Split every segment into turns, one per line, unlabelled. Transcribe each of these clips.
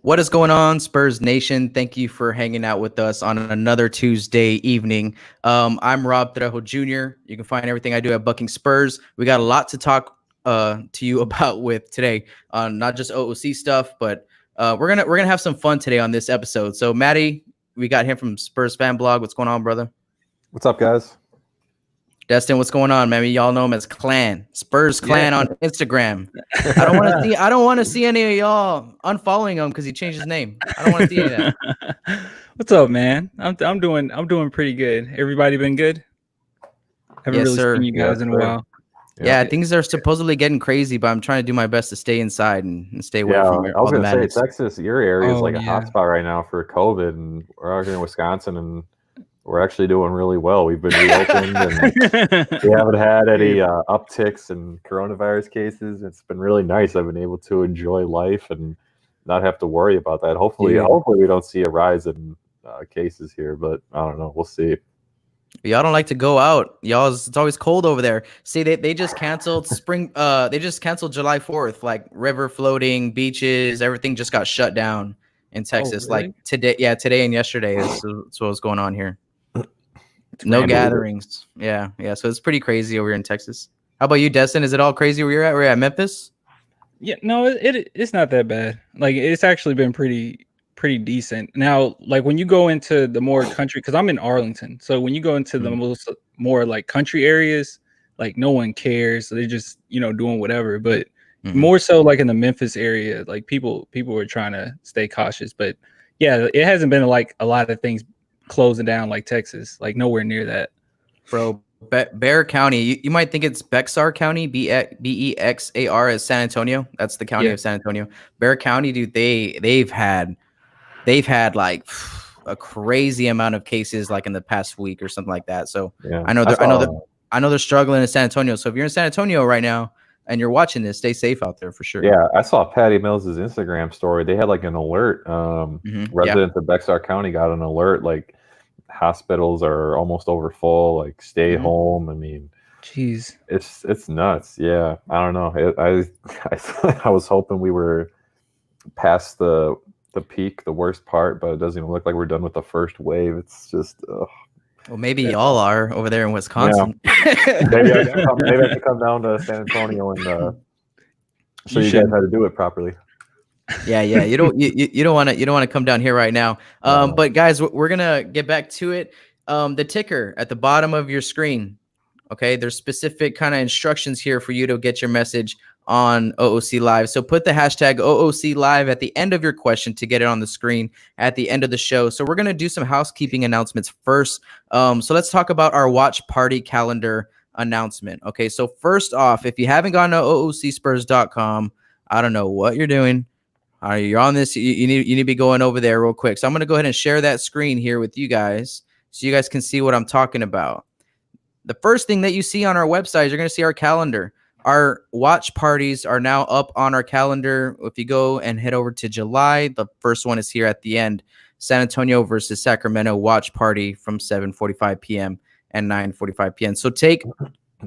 What is going on, Spurs Nation? Thank you for hanging out with us on another Tuesday evening. I'm Rob Trejo Jr. You can find everything I do at Bucking Spurs. We got a lot to talk to you about with today, not just OOC stuff, but we're gonna have some fun today on this episode. So, Matty, we got him from Spurs Fan Blog. What's going on, brother?
What's up, guys?
Destin, what's going on, man? Y'all know him as Clan Spurs Clan on Instagram. I don't want to see any of y'all unfollowing him because he changed his name. I don't want to see any of that.
What's up, man? I'm doing pretty good. Everybody been good? Haven't really seen you guys in a while.
Yeah, things are supposedly getting crazy, but I'm trying to do my best to stay inside and stay away from
I was
all the
gonna
madness.
say Texas, your area is like a hotspot right now for COVID, and we're out here in Wisconsin, and we're actually doing really well. We've been reopened, and we haven't had any upticks in coronavirus cases. It's been really nice. I've been able to enjoy life and not have to worry about that. Hopefully we don't see a rise in cases here, but I don't know. We'll see.
Y'all don't like to go out. It's always cold over there. See, they just canceled spring. They just canceled July 4th. Like river floating, beaches, everything just got shut down in Texas.
Really?
Like today and yesterday is what was going on here. No gatherings. Yeah. So it's pretty crazy over here in Texas. How about you, Destin? Is it all crazy where you're at? We're at Memphis.
Yeah, no, it's not that bad. Like it's actually been pretty decent. Now, like when you go into the more country, because I'm in Arlington, so when you go into the more like country areas, like no one cares. So they're just doing whatever. But more so like in the Memphis area, like people are trying to stay cautious. But yeah, it hasn't been like a lot of things closing down like Texas, like nowhere near that,
bro. Bexar County, you might think it's Bexar County, Bexar as San Antonio. That's the county of San Antonio. Bexar County, dude, they've had like a crazy amount of cases like in the past week or something like that. So I know they're struggling in San Antonio. So if you're in San Antonio right now and you're watching this, stay safe out there for sure.
Yeah, I saw Patty Mills' Instagram story. They had like an alert. Residents of Bexar County got an alert, like hospitals are almost over full, like stay home. I mean,
jeez,
it's nuts. Yeah, I don't know. I was hoping we were past the peak, the worst part, but it doesn't even look like we're done with the first wave. It's just
well, maybe y'all are over there in Wisconsin.
Yeah. maybe I have to come down to San Antonio and show you guys how to do it properly.
Yeah. You don't want to come down here right now. But guys, we're gonna get back to it. The ticker at the bottom of your screen. Okay, there's specific kind of instructions here for you to get your message on OOC Live. So put the hashtag OOC Live at the end of your question to get it on the screen at the end of the show. So we're going to do some housekeeping announcements first. So let's talk about our watch party calendar announcement. Okay, so first off, if you haven't gone to OOCspurs.com, I don't know what you're doing. You're on this. You need to be going over there real quick. So I'm going to go ahead and share that screen here with you guys so you guys can see what I'm talking about. The first thing that you see on our website is you're going to see our calendar. Our watch parties are now up on our calendar. If you go and head over to July, the first one is here at the end. San Antonio versus Sacramento watch party from 7:45 p.m. and 9:45 p.m. So take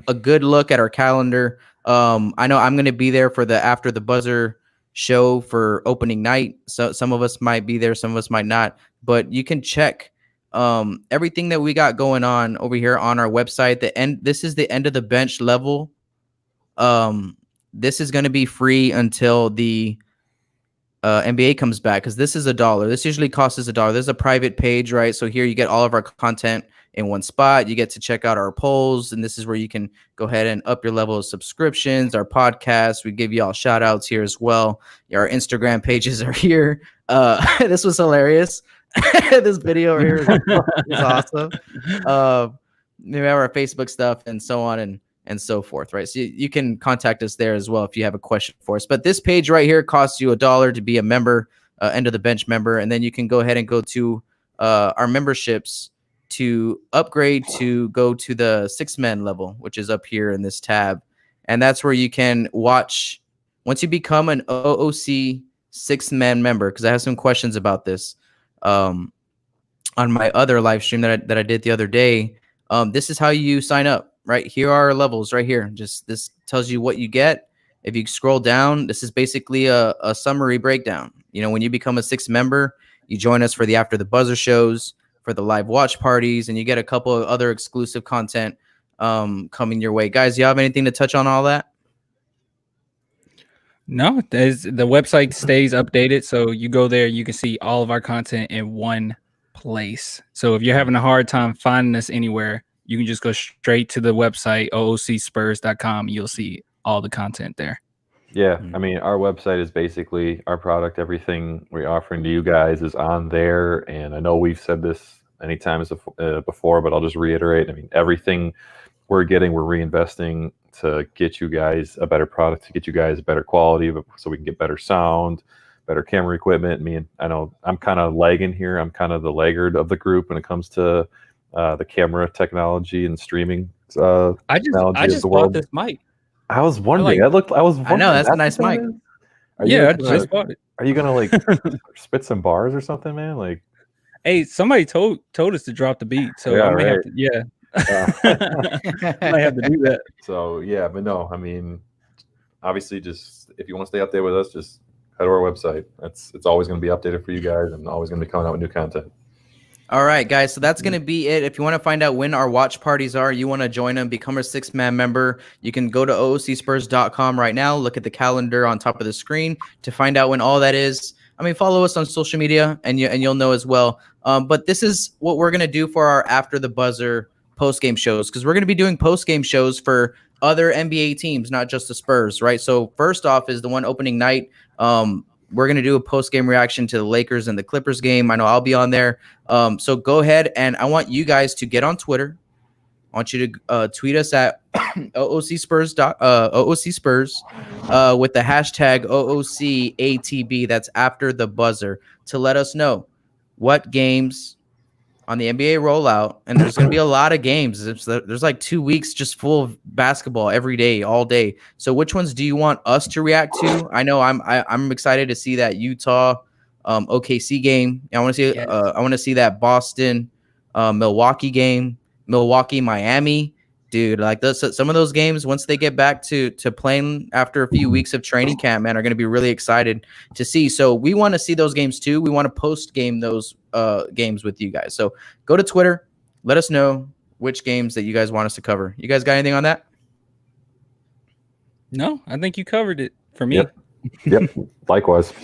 a good look at our calendar. I know I'm going to be there for the After the Buzzer show for opening night. So some of us might be there, some of us might not. But you can check everything that we got going on over here on our website. This is the end of the bench level. This is going to be free until the NBA comes back, because this is $1. This usually costs us $1. There's a private page, right? So here you get all of our content in one spot. You get to check out our polls, and this is where you can go ahead and up your level of subscriptions. Our podcast, we give you all shout outs here as well. Our Instagram pages are here. This was hilarious. This video over here is awesome. We have our Facebook stuff and so on and so forth, right? So you can contact us there as well if you have a question for us. But this page right here costs you $1 to be a member, end of the bench member, and then you can go ahead and go to our memberships to upgrade to go to the 6-man level, which is up here in this tab, and that's where you can watch once you become an OOC 6-man member. Because I have some questions about this on my other live stream that I did the other day. This is how you sign up. Right here are our levels right here. Just this tells you what you get. If you scroll down, this is basically a summary breakdown. When you become a 6th member, you join us for the After the Buzzer shows, for the live watch parties, and you get a couple of other exclusive content coming your way. Guys, you have anything to touch on all that?
No, the website stays updated, so you go there, you can see all of our content in one place. So if you're having a hard time finding us anywhere, you can just go straight to the website, OOCspurs.com. You'll see all the content there.
Yeah, I mean, our website is basically our product. Everything we're offering to you guys is on there. And I know we've said this many times before, but I'll just reiterate. I mean, everything we're reinvesting to get you guys a better product, to get you guys better quality, so we can get better sound, better camera equipment. I know I'm kind of lagging here. I'm kind of the laggard of the group when it comes to the camera technology and streaming.
I just bought this mic.
I was wondering. I
know that's a nice mic.
I just bought it.
Are you gonna spit some bars or something, man? Like,
hey, somebody told us to drop the beat, so I may have to. I might have to do that.
So yeah, but no, I mean, obviously, just if you want to stay up there with us, just head to our website. It's always going to be updated for you guys, and always going to be coming out with new content.
All right, guys. So that's going to be it. If you want to find out when our watch parties are, you want to join them, become a 6-man member, you can go to OOCspurs.com right now. Look at the calendar on top of the screen to find out when all that is. I mean, follow us on social media, and you'll know as well. But this is what we're going to do for our After the Buzzer post-game shows, because we're going to be doing post-game shows for other NBA teams, not just the Spurs, right? So first off is the one opening night. We're going to do a post-game reaction to the Lakers and the Clippers game. I know I'll be on there. So go ahead, and I want you guys to get on Twitter. I want you to tweet us at OOC Spurs with the hashtag OOCATB. That's After the Buzzer, to let us know what games on the NBA rollout, and there's going to be a lot of games. There's like 2 weeks just full of basketball every day, all day. So which ones do you want us to react to? I know I'm excited to see that Utah OKC game. I want to see I want to see that Boston Milwaukee game, Milwaukee Miami. Dude, like some of those games, once they get back to playing after a few weeks of training camp, man, are going to be really excited to see. So we want to see those games too. We want to post game those games with you guys. So go to Twitter, let us know which games that you guys want us to cover. You guys got anything on that?
No, I think you covered it for me.
Yep. Likewise.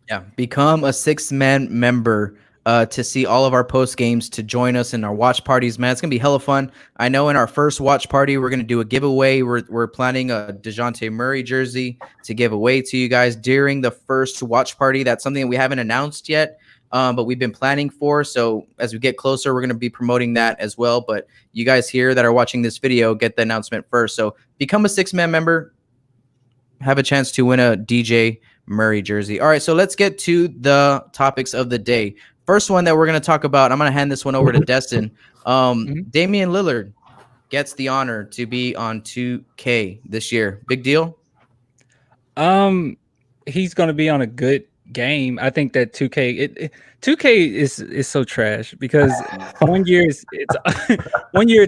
Yeah, become a 6-man member to see all of our post games, to join us in our watch parties, man. It's gonna be hella fun. I know in our first watch party, we're gonna do a giveaway. We're planning a DeJounte Murray jersey to give away to you guys during the first watch party. That's something that we haven't announced yet, but we've been planning for. So as we get closer, we're gonna be promoting that as well. But you guys here that are watching this video, get the announcement first. So become a 6-man member, have a chance to win a DJ Murray jersey. All right, so let's get to the topics of the day. First one that we're going to talk about, I'm going to hand this one over to Destin. Damian Lillard gets the honor to be on 2K this year. Big deal?
He's going to be on a good game. I think that 2K is so trash, because one year it's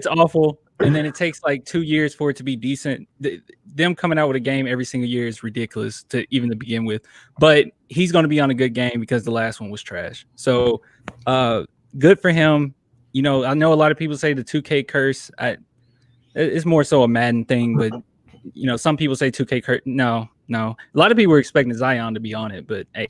awful, and then it takes like 2 years for it to be decent. Them coming out with a game every single year is ridiculous to begin with. But he's going to be on a good game because the last one was trash. So good for him. I know a lot of people say the 2K curse. It's more so a Madden thing, but some people say 2K curse. No. A lot of people were expecting Zion to be on it, but hey,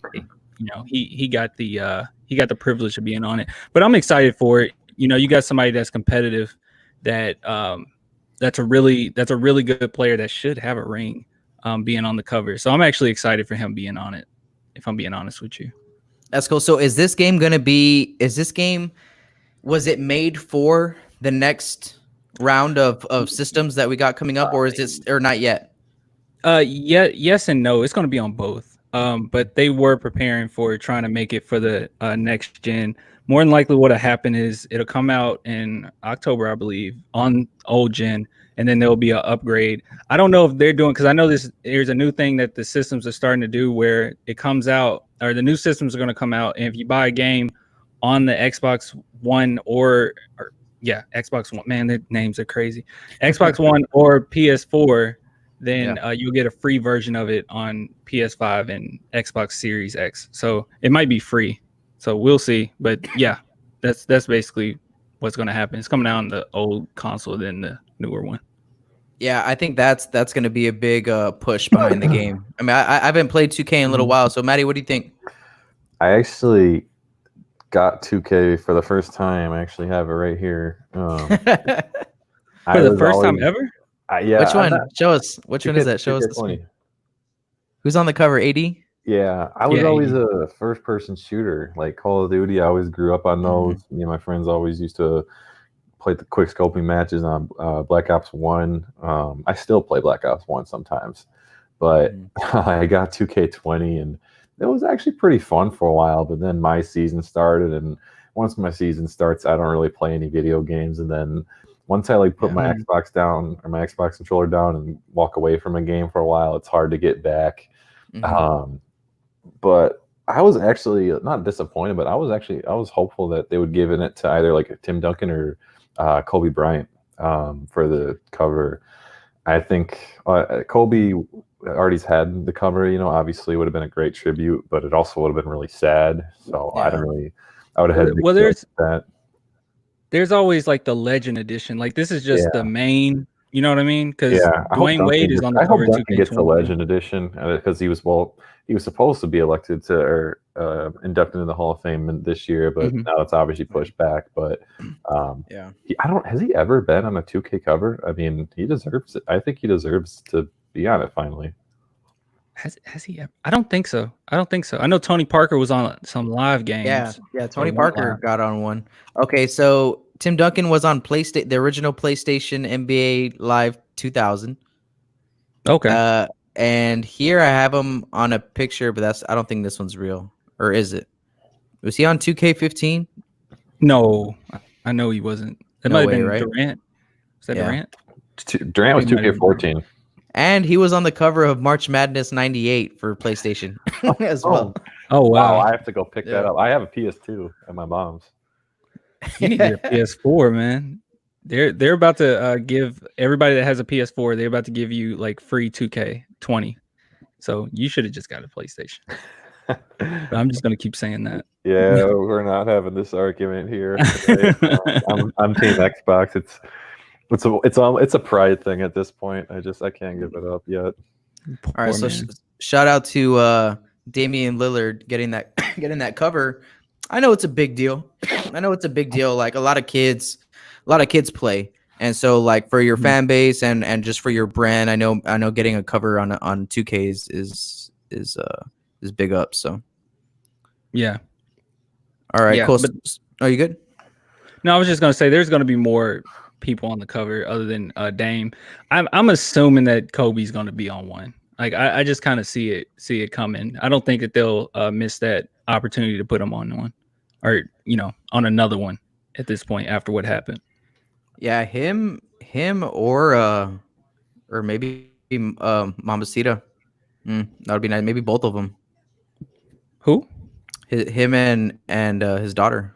he got the privilege of being on it. But I'm excited for it. You got somebody that's competitive, that's a really good player that should have a ring, being on the cover. So I'm actually excited for him being on it, if I'm being honest with you.
That's cool. So was it made for the next round of systems that we got coming up, or not yet?
Yes and no. It's going to be on both. But they were preparing for trying to make it for the next gen. More than likely what'll happen is it'll come out in October, I believe, on old gen, and then there'll be an upgrade. I don't know if they're doing, because I know there's a new thing that the systems are starting to do where it comes out, or the new systems are going to come out, and if you buy a game on the Xbox One or Xbox One, man, their names are crazy. Xbox One or PS4, then you'll get a free version of it on PS5 and Xbox Series X. So it might be free. So we'll see. But yeah, that's basically what's going to happen. It's coming out on the old console than the newer one.
Yeah, I think that's going to be a big push behind the game. I mean, I haven't played 2K in a little while. So, Matty, what do you think?
I actually got 2K for the first time. I actually have it right here.
For the first time ever?
Yeah.
Which one? Show us. Which one is that? Show us. Who's on the cover? AD?
Yeah, I was always a first-person shooter, like Call of Duty. I always grew up on those. Me and my friends always used to play the quick scoping matches on Black Ops 1. I still play Black Ops 1 sometimes, but I got 2K20, and it was actually pretty fun for a while. But then my season started, and once my season starts, I don't really play any video games. And then once I put my Xbox down or my Xbox controller down and walk away from a game for a while, it's hard to get back. But I was actually not disappointed, but I was hopeful that they would give it to either like Tim Duncan or Kobe Bryant for the cover. I think Kobe already had the cover, obviously it would have been a great tribute, but it also would have been really sad. So I would have had that.
There's always like the Legend edition. Like this is just the main, you know what I mean? Because Dwayne Wade is on the cover.
I hope Duncan gets the Legend edition because he was supposed to be elected to or inducted into the Hall of Fame this year, but now it's obviously pushed back. But has he ever been on a 2K cover? I mean, he deserves it. I think he deserves to be on it finally.
Has he ever? I don't think so. I know Tony Parker was on some live games.
Yeah. Tony Parker got on one. Okay, so Tim Duncan was on the original PlayStation NBA Live 2000.
Okay.
And here I have him on a picture, but I don't think this one's real. Or is it? Was he on 2K15?
No, I know he wasn't. That might have been right? Durant. Was that Durant?
Durant was 2K14.
And he was on the cover of March Madness 98 for PlayStation as well.
Oh, wow.
I have to go pick that up. I have a PS2 at my mom's.
You need a PS4, man. They're about to give everybody that has a PS4, they're about to give you like free 2K20. So you should have just got a PlayStation. But I'm just going to keep saying that.
Yeah, we're not having this argument here. I'm Team Xbox. It's a pride thing at this point. I can't give it up yet.
All right, so shout out to Damian Lillard getting that cover. I know it's a big deal. Like a lot of kids play, and so like for your fan base and just for your brand, I know getting a cover on 2K is big up. So
yeah.
All right, cool. Are you good?
No, I was just gonna say there's gonna be more people on the cover other than Dame. I'm assuming that Kobe's going to be on one. Like I just kind of see it coming. I don't think that they'll miss that opportunity to put him on one or on another one at this point after what happened.
Yeah, him or maybe Mamacita. That would be nice. Maybe both of them.
Who?
Him and his daughter.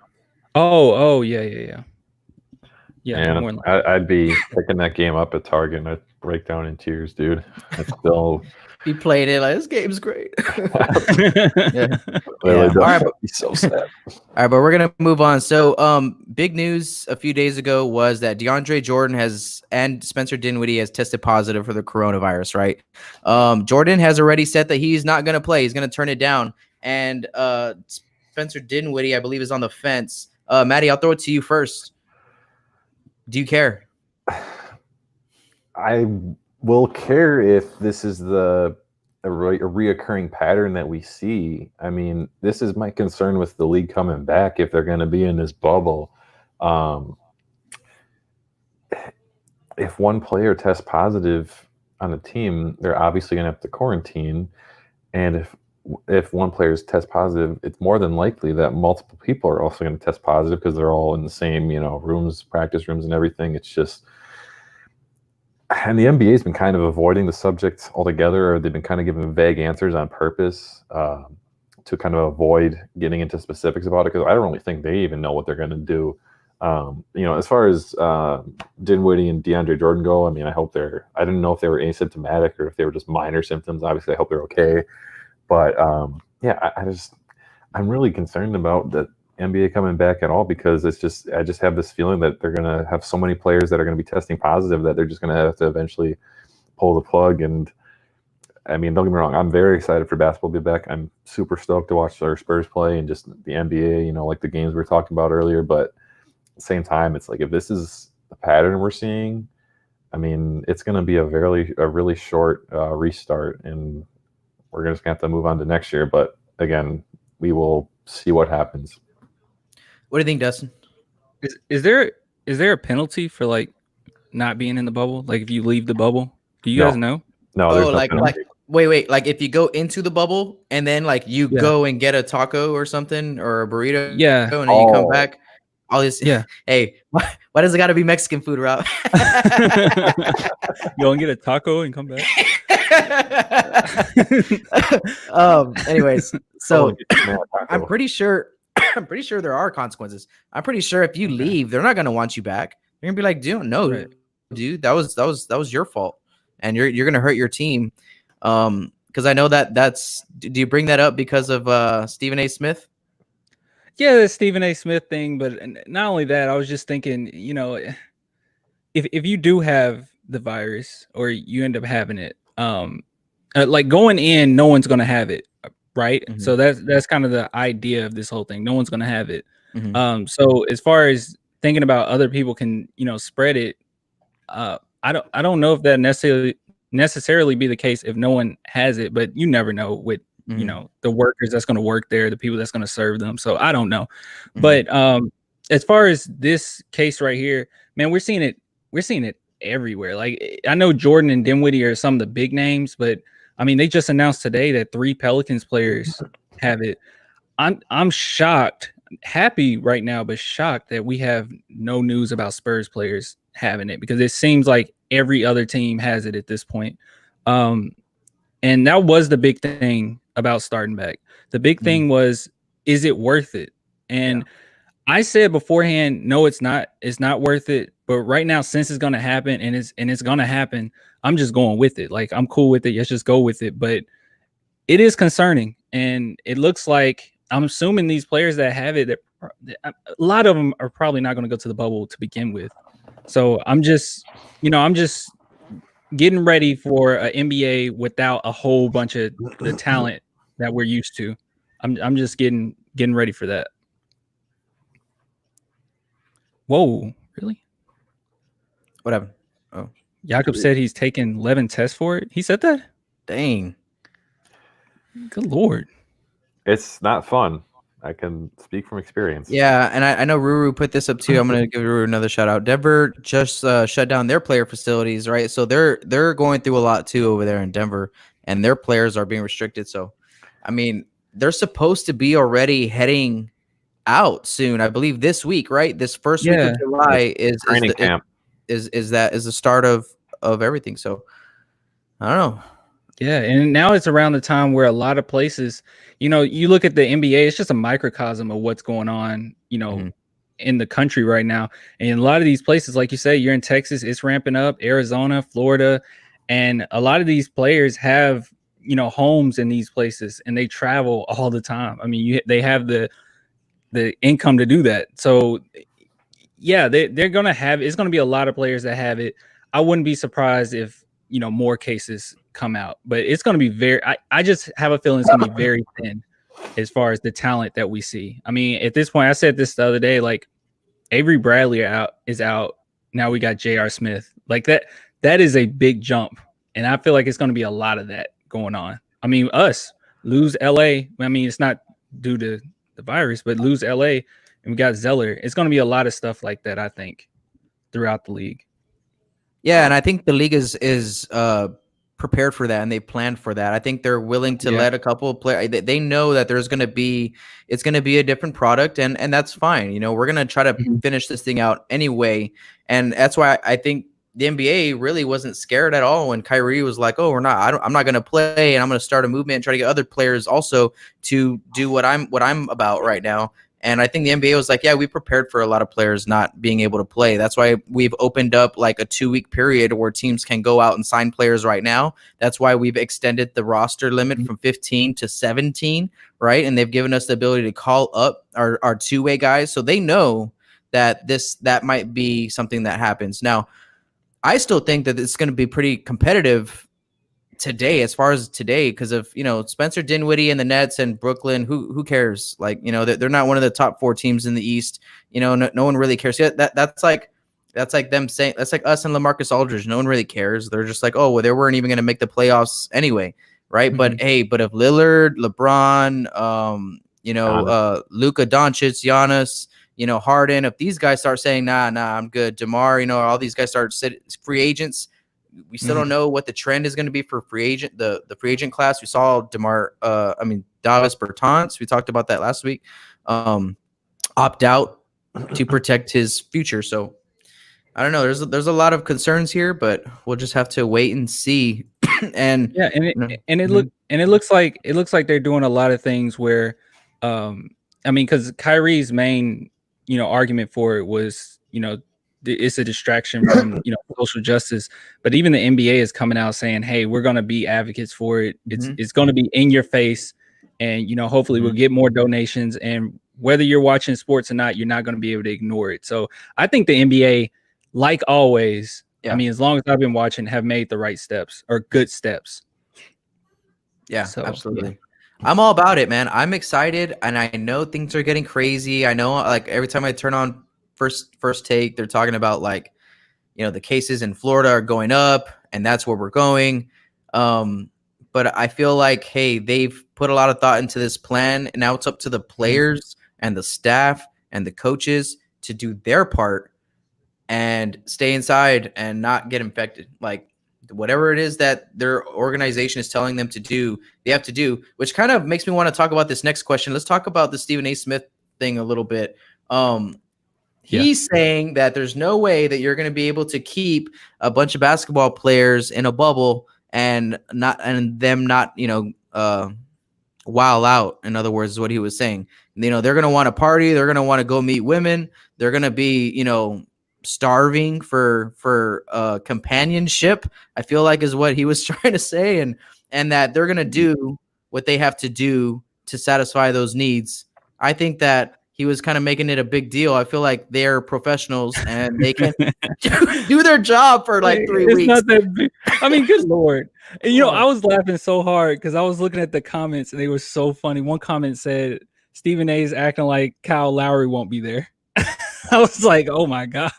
Oh yeah. Yeah,
and I'd be picking that game up at Target and I'd break down in tears, dude. It's still
he played it like this game's great.
All right, but he's so sad.
All right, but we're gonna move on. So big news a few days ago was that DeAndre Jordan and Spencer Dinwiddie has tested positive for the coronavirus, right? Jordan has already said that he's not gonna play, he's gonna turn it down. And Spencer Dinwiddie, I believe, is on the fence. Matty, I'll throw it to you first. Do you care?
I will care if this is a reoccurring pattern that we see. I mean, this is my concern with the league coming back if they're going to be in this bubble. If one player tests positive on a team, they're obviously going to have to quarantine. And if one player test positive, it's more than likely that multiple people are also going to test positive because they're all in the same, rooms, practice rooms and everything. It's just, and the NBA has been kind of avoiding the subject altogether, or they've been kind of giving vague answers on purpose to kind of avoid getting into specifics about it, because I don't really think they even know what they're going to do As far as Dinwiddie and DeAndre Jordan go, I mean, I didn't know if they were asymptomatic or if they were just minor symptoms. Obviously, I hope they're okay. But I'm really concerned about the NBA coming back at all, because I just have this feeling that they're going to have so many players that are going to be testing positive that they're just going to have to eventually pull the plug. And I mean, don't get me wrong, I'm very excited for basketball to be back. I'm super stoked to watch our Spurs play and just the NBA, like the games we were talking about earlier. But at the same time, it's like, if this is the pattern we're seeing, I mean, it's going to be a really short restart, and we're just going to have to move on to next year. But again, we will see what happens.
What do you think, Destin?
Is there a penalty for like not being in the bubble? Like if you leave the bubble, do you guys know?
No, there's no penalty.
Wait, like if you go into the bubble and then like you go and get a taco or something or a burrito, and then you come back, all this. Yeah. Hey, why does it got to be Mexican food, Rob?
Go and get a taco and come back.
Anyways, so I'm pretty sure there are consequences. I'm pretty sure if you leave, they're not going to want you back. They're gonna be like, dude, that was your fault, and you're going to hurt your team. Because I know that's. Do you bring that up because of Stephen A. Smith?
Yeah, the Stephen A. Smith thing, but not only that, I was just thinking, if you do have the virus or you end up having it, like going in, no one's gonna have it, right? Mm-hmm. So that's kind of the idea of this whole thing. No one's gonna have it. Mm-hmm. So as far as thinking about other people can, spread it, I don't know if that necessarily be the case if no one has it, but you never know with the workers that's going to work there, the people that's going to serve them. So I don't know. Mm-hmm. But as far as this case right here, man, we're seeing it everywhere. Like I know Jordan and Dinwiddie are some of the big names, but I mean, they just announced today that 3 Pelicans players have it. I'm shocked, happy right now, but shocked that we have no news about Spurs players having it, because it seems like every other team has it at this point. And that was the big thing about starting back. The big thing was, is it worth it? And I said beforehand, no, it's not. It's not worth it. But right now, since it's going to happen and it's going to happen, I'm just going with it. Like, I'm cool with it. Let's just go with it. But it is concerning. And it looks like, I'm assuming these players that have it, a lot of them are probably not going to go to the bubble to begin with. So I'm just getting ready for an NBA without a whole bunch of the talent that we're used to. I'm just getting ready for that. Whoa, really?
What happened? Oh,
Jakob said he's taken 11 tests for it. He said that?
Dang.
Good Lord.
It's not fun. I can speak from experience.
Yeah, and I know Ruru put this up too. I'm going to give Ruru another shout out. Denver just shut down their player facilities, right? So they're going through a lot too over there in Denver, and their players are being restricted. So, I mean, they're supposed to be already heading out soon. I believe this week, right? This first week of July is
training camp.
Is the start of everything. So, I don't know.
Yeah, and now it's around the time where a lot of places, you look at the NBA, it's just a microcosm of what's going on, in the country right now. And a lot of these places, like you say, you're in Texas, it's ramping up, Arizona, Florida, and a lot of these players have, homes in these places, and they travel all the time. I mean, they have the income to do that. So, yeah, they're going to have, it's going to be a lot of players that have it. I wouldn't be surprised if, more cases come out, but it's going to be I just have a feeling it's going to be very thin as far as the talent that we see. I mean, at this point, I said this the other day, like Avery Bradley is out. Now we got J.R. Smith. Like that is a big jump. And I feel like it's going to be a lot of that going on. I mean, us lose L.A. I mean, it's not due to the virus, but lose L.A. and we got Zeller. It's going to be a lot of stuff like that, I think, throughout the league.
Yeah, and I think the league is prepared for that, and they planned for that. I think they're willing to let a couple of players. They know that it's going to be a different product, and that's fine. We're going to try to finish this thing out anyway, and that's why I think the NBA really wasn't scared at all when Kyrie was like, "Oh, I'm not going to play, and I'm going to start a movement and try to get other players also to do what I'm about right now." And I think the NBA was like, yeah, we prepared for a lot of players not being able to play. That's why we've opened up like a 2-week period where teams can go out and sign players right now. That's why we've extended the roster limit from 15 to 17, right? And they've given us the ability to call up our two-way guys. So they know that that might be something that happens. Now, I still think that it's going to be pretty competitive today, as far as today, because of, Spencer Dinwiddie and the Nets and Brooklyn. Who cares? Like, they're not one of the top 4 teams in the East. No one really cares. Yeah, that's like them saying, that's like us and LaMarcus Aldridge. No one really cares. They're just like, oh well, they weren't even going to make the playoffs anyway, right? But hey, but if Lillard, LeBron, Luka Doncic, Giannis, Harden, if these guys start saying, nah, I'm good, DeMar, all these guys start free agents. We still don't know what the trend is going to be for the free agent class. We saw Davis Bertans. We talked about that last week. Opt out to protect his future. So I don't know. There's a lot of concerns here, but we'll just have to wait and see. And
yeah, it looks like they're doing a lot of things where, because Kyrie's main argument for it was it's a distraction from social justice, but even the NBA is coming out saying, hey, we're going to be advocates for it. It's going to be in your face, and hopefully we'll get more donations, and whether you're watching sports or not, you're not going to be able to ignore it. So I think the NBA, like always, as long as I've been watching, have made the right steps or good steps.
Yeah, so, absolutely. Yeah. I'm all about it, man. I'm excited, and I know things are getting crazy. I know, like, every time I turn on First Take, they're talking about, like, the cases in Florida are going up, and that's where we're going. But I feel like, hey, they've put a lot of thought into this plan, and now it's up to the players and the staff and the coaches to do their part and stay inside and not get infected. Like, whatever it is that their organization is telling them to do, they have to do, which kind of makes me want to talk about this next question. Let's talk about the Stephen A. Smith thing a little bit. He's saying that there's no way that you're going to be able to keep a bunch of basketball players in a bubble and them not, wild out. In other words, is what he was saying. They're going to want to party. They're going to want to go meet women. They're going to be, starving for companionship, I feel like, is what he was trying to say. And that they're going to do what they have to do to satisfy those needs. I think that he was kind of making it a big deal. I feel like they're professionals and they can do their job for like 3 weeks.
Not that big. Good Lord. And, I was laughing so hard because I was looking at the comments and they were so funny. One comment said, Stephen A is acting like Kyle Lowry won't be there. I was like, oh my God.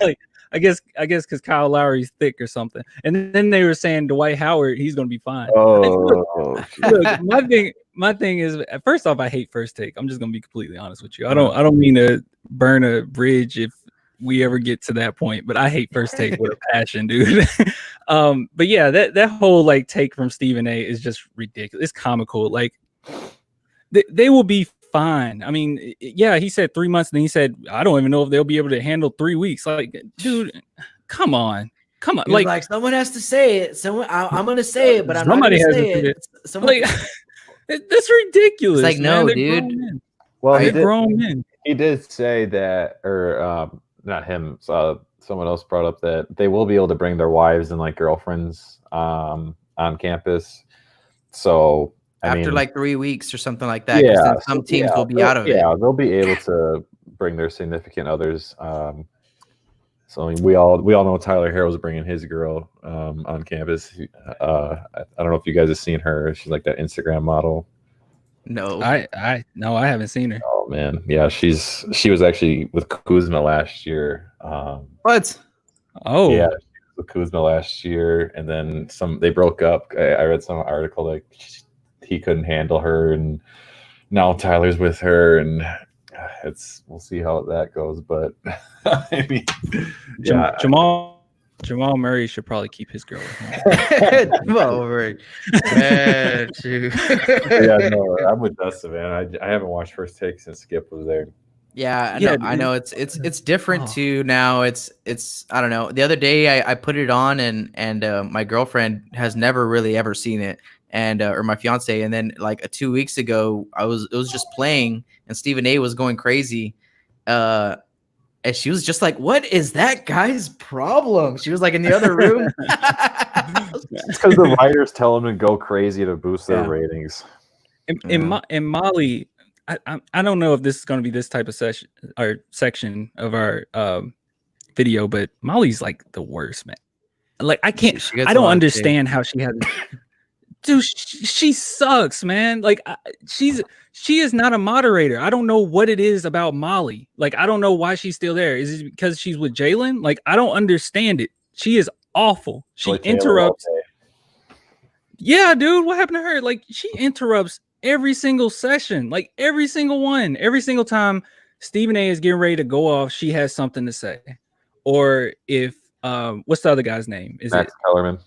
Like, I guess because Kyle Lowry's thick or something. And then they were saying Dwight Howard, he's going to be fine. Look, my thing is, first off, I hate First Take. I'm just going to be completely honest with you. I don't mean to burn a bridge if we ever get to that point, but I hate First Take with a passion, dude. But yeah, that whole like take from Stephen A is just ridiculous. It's comical. Like they will be fine. He said 3 months, and then he said, I don't even know if they'll be able to handle 3 weeks. Like, dude, come on. Like
someone has to say it. I'm going to say it, but I'm not going to say it.
Like, that's ridiculous.
It's like, no, dude.
Well,
they're grown men.
He did say that, or not him. Someone else brought up that they will be able to bring their wives and like girlfriends on campus. So
after like 3 weeks or something like that, because then some teams will be out of it.
Yeah, they'll be able to bring their significant others. So we all know Tyler Harrell's bringing his girl on campus. I don't know if you guys have seen her. She's like that Instagram model.
No,
I haven't seen her.
Oh man, yeah, she was actually with Kuzma last year.
What?
Oh,
yeah, she was with Kuzma last year, and then they broke up. I read some article like he couldn't handle her, and now Tyler's with her, and we'll see how that goes. But I mean, yeah,
Jamal Murray should probably keep his girl
at home. Jamal Murray.
Yeah, no, I'm with Destin, man. I haven't watched First Take since Skip was there.
Yeah, I know it's different too now. It's I don't know. The other day I put it on and my girlfriend has never really ever seen it, and or my fiance, and then like 2 weeks ago, it was just playing, and Stephen A was going crazy, and she was just like, "What is that guy's problem?" She was like in the other room.
It's because the writers tell them to go crazy to boost their ratings.
And Molly, I don't know if this is going to be this type of session or section of our video, but Molly's like the worst, man. Like I can't, I don't understand how she has. Dude, she sucks, man. Like she is not a moderator. I don't know what it is about Molly. Like I don't know why she's still there. Is it because she's with Jalen? Like I don't understand it. She is awful. She interrupts. Yeah, dude, what happened to her? Like she interrupts every single session, like every single one. Every single time Stephen A is getting ready to go off, she has something to say. Or if what's the other guy's name? Is
Max Kellerman?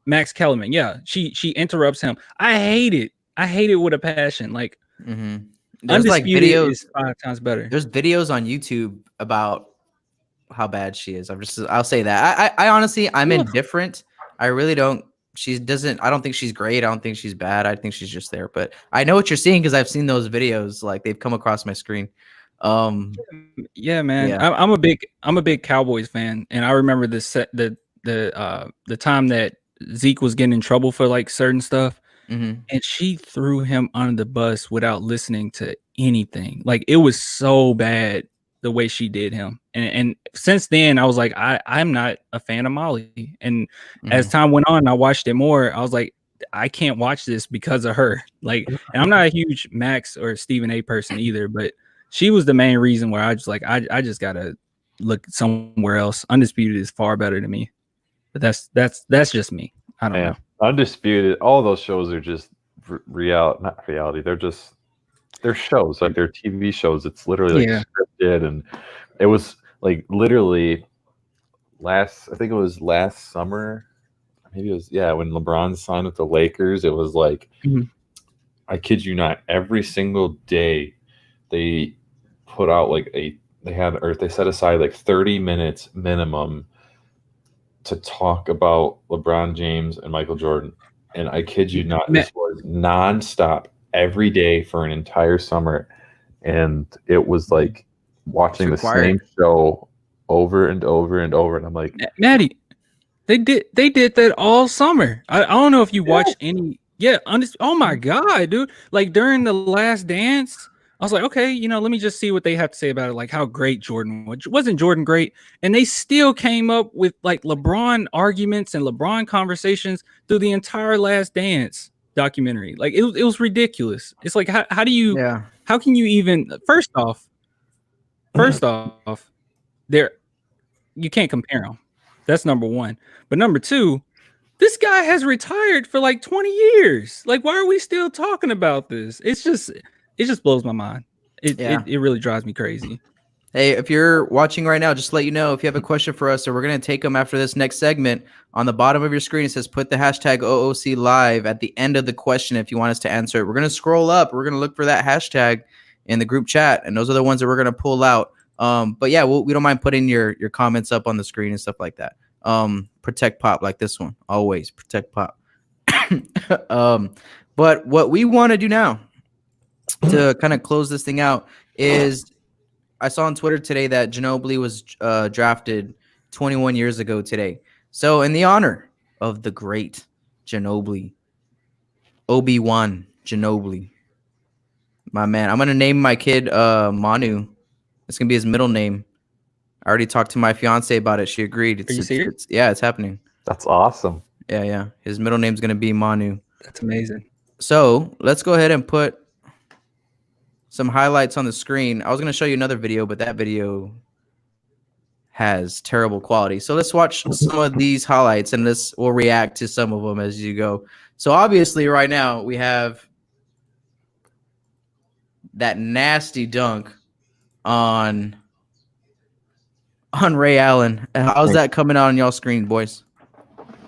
Max Kellerman. Yeah, she interrupts him. I hate it. I hate it with a passion. Like
there's like videos
is 5 times better.
There's videos on YouTube about how bad she is. I'll say that. I honestly, I'm indifferent. I really don't. I don't think she's great. I don't think she's bad. I think she's just there. But I know what you're seeing because I've seen those videos. Like they've come across my screen.
Yeah, man. Yeah. I'm a big Cowboys fan, and I remember the time that Zeke was getting in trouble for like certain stuff, and she threw him under the bus without listening to anything. Like it was so bad the way she did him. And since then I was like, I'm not a fan of Molly. And as time went on, I watched it more. I was like, I can't watch this because of her. Like, and I'm not a huge Max or Stephen A person either, but she was the main reason where I just like, I just gotta look somewhere else. Undisputed is far better than me. But that's just me. I don't know.
Undisputed, all those shows are just not reality. They're shows, like they're TV shows. It's literally like scripted, and it was like literally I think it was last summer. Maybe it was when LeBron signed with the Lakers. It was like I kid you not, every single day they put out like they set aside like 30 minutes minimum to talk about LeBron James and Michael Jordan. And I kid you not, this was nonstop every day for an entire summer. And it was like watching the same show over and over and over. And I'm like,
Matty, they did that all summer. I don't know if you watched any. Yeah. Oh my God, dude. Like during the Last Dance, I was like, okay, let me just see what they have to say about it. Like how great Jordan was. Wasn't Jordan great? And they still came up with like LeBron arguments and LeBron conversations through the entire Last Dance documentary. Like it was ridiculous. It's like, how can you even, first off, you can't compare them. That's number one. But number two, this guy has retired for like 20 years. Like, why are we still talking about this? It just blows my mind. It really drives me crazy.
Hey, if you're watching right now, just to let you know, if you have a question for us, or we're going to take them after this next segment, on the bottom of your screen, it says put the hashtag OOC live at the end of the question if you want us to answer it. We're going to scroll up. We're going to look for that hashtag in the group chat, and those are the ones that we're going to pull out. But yeah, we don't mind putting your comments up on the screen and stuff like that. Protect Pop, like this one. Always protect Pop. But what we want to do now to kind of close this thing out is, I saw on Twitter today that Ginobili was drafted 21 years ago today. So in the honor of the great Ginobili, Obi-Wan Ginobili, my man, I'm going to name my kid Manu. It's going to be his middle name. I already talked to my fiance about it. She agreed.
Are you serious?
It's happening.
That's awesome.
Yeah. His middle name's going to be Manu.
That's amazing.
So let's go ahead and put some highlights on the screen. I was going to show you another video, but that video has terrible quality. So let's watch some of these highlights, and we'll react to some of them as you go. So obviously right now we have that nasty dunk on Ray Allen. How's that coming out on y'all screen, boys?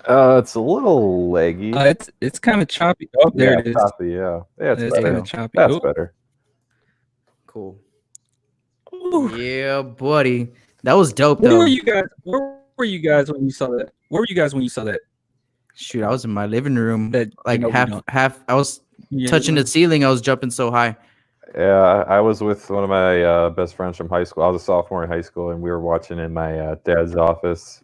It's a little leggy.
It's kind of choppy. Oh, there it is.
Choppy, yeah, it's kind of
choppy.
That's better.
Cool. Ooh. Yeah, buddy. That was dope, though.
Where were you guys when you saw that? Where were you guys when you saw that?
Shoot, I was in my living room.
That
Like half. I was touching
the
the ceiling. I was jumping so high.
Yeah, I was with one of my best friends from high school. I was a sophomore in high school, and we were watching in my dad's office.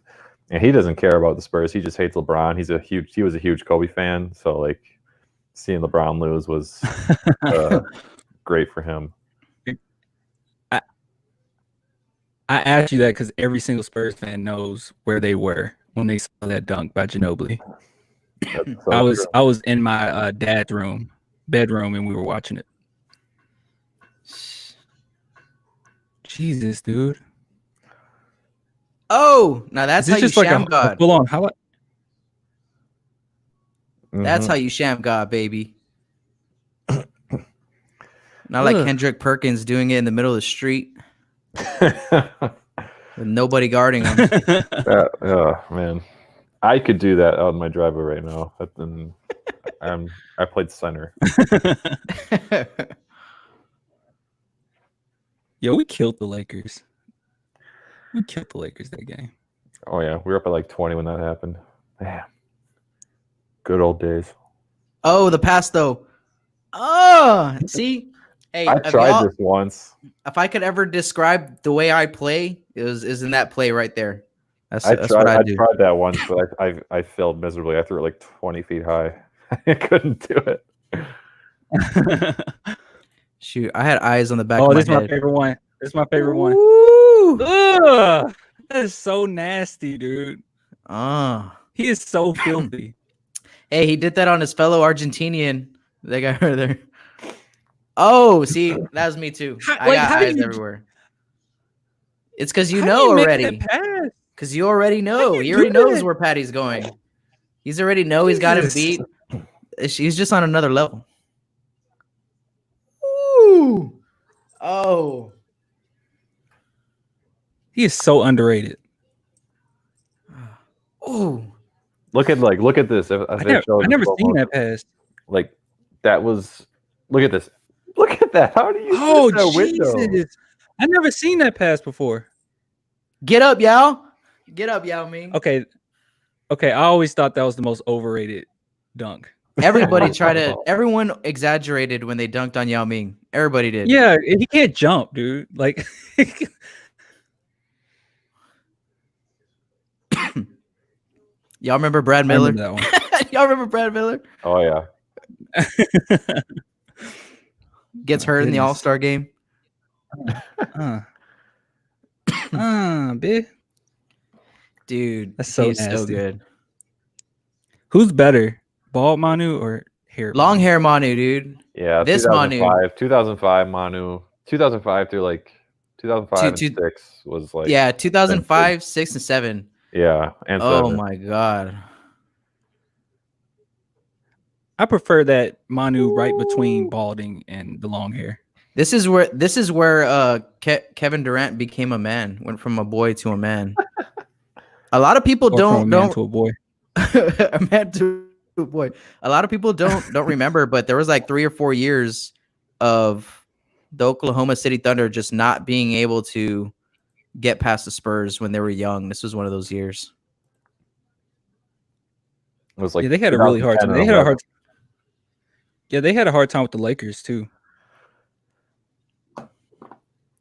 And he doesn't care about the Spurs. He just hates LeBron. He was a huge Kobe fan. So like seeing LeBron lose was great for him.
I asked you that because every single Spurs fan knows where they were when they saw that dunk by Ginobili.
So
I was in my dad's bedroom, and we were watching it. Jesus, dude.
Oh, now that's how you sham God.
Full on highlight.
That's how you sham God, baby. Not like Kendrick Perkins doing it in the middle of the street with nobody guarding him.
Oh man, I could do that out in my driveway right now. But then I played center.
Yo, we killed the Lakers. We killed the Lakers that game.
Oh yeah, we were up at like 20 when that happened. Man, good old days.
Oh, the pass though. Oh, see, hey,
I tried this once.
If I could ever describe the way I play, is in that play right there. That's
I
what I do.
tried that once, but I failed miserably. I threw it like 20 feet high. I couldn't do it.
Shoot, I had eyes on the back.
Oh,
of
this is
my
my
head.
favorite one. This is my favorite one. Ugh, that is so nasty, dude. He is so filthy.
Hey, he did that on his fellow Argentinian. That guy right there. Oh, see, that was me too. I got eyes everywhere. It's because you know already. Because you already know. He already knows where Patty's going. He's already know he's got him beat. He's just on another level. Ooh. Oh.
He is so underrated.
Oh.
Look at this.
I never seen that pass.
Like that was. Look at this. Look at that. How do you?
Oh,
that
Jesus!
window?
I never seen that pass before.
Get up, Yao. Get up, Yao Ming.
Okay. I always thought that was the most overrated dunk.
Everyone exaggerated when they dunked on Yao Ming. Everybody did.
Yeah, he can't jump, dude. Like,
y'all remember Brad Miller?
I remember that one.
Y'all remember Brad Miller?
Oh yeah.
Gets hurt in the All-Star game.
Bitch.
Dude,
that's so
he's
nasty.
So good.
Who's better, bald Manu or hair?
Long hair Manu, dude.
Yeah,
this
2005 Manu, 2005 through like 2005 and 6 was like
2005, 6 and 7.
Yeah, and
oh
7.
My god.
I prefer that Manu right between balding and the long hair.
This is where Kevin Durant became a man, went from a boy to a man. A lot of people don't
to a boy.
A man to a boy. A lot of people don't remember, but there was like 3 or 4 years of the Oklahoma City Thunder just not being able to get past the Spurs when they were young. This was one of those years.
It was like
they had a really hard time. They had a hard time with the Lakers too.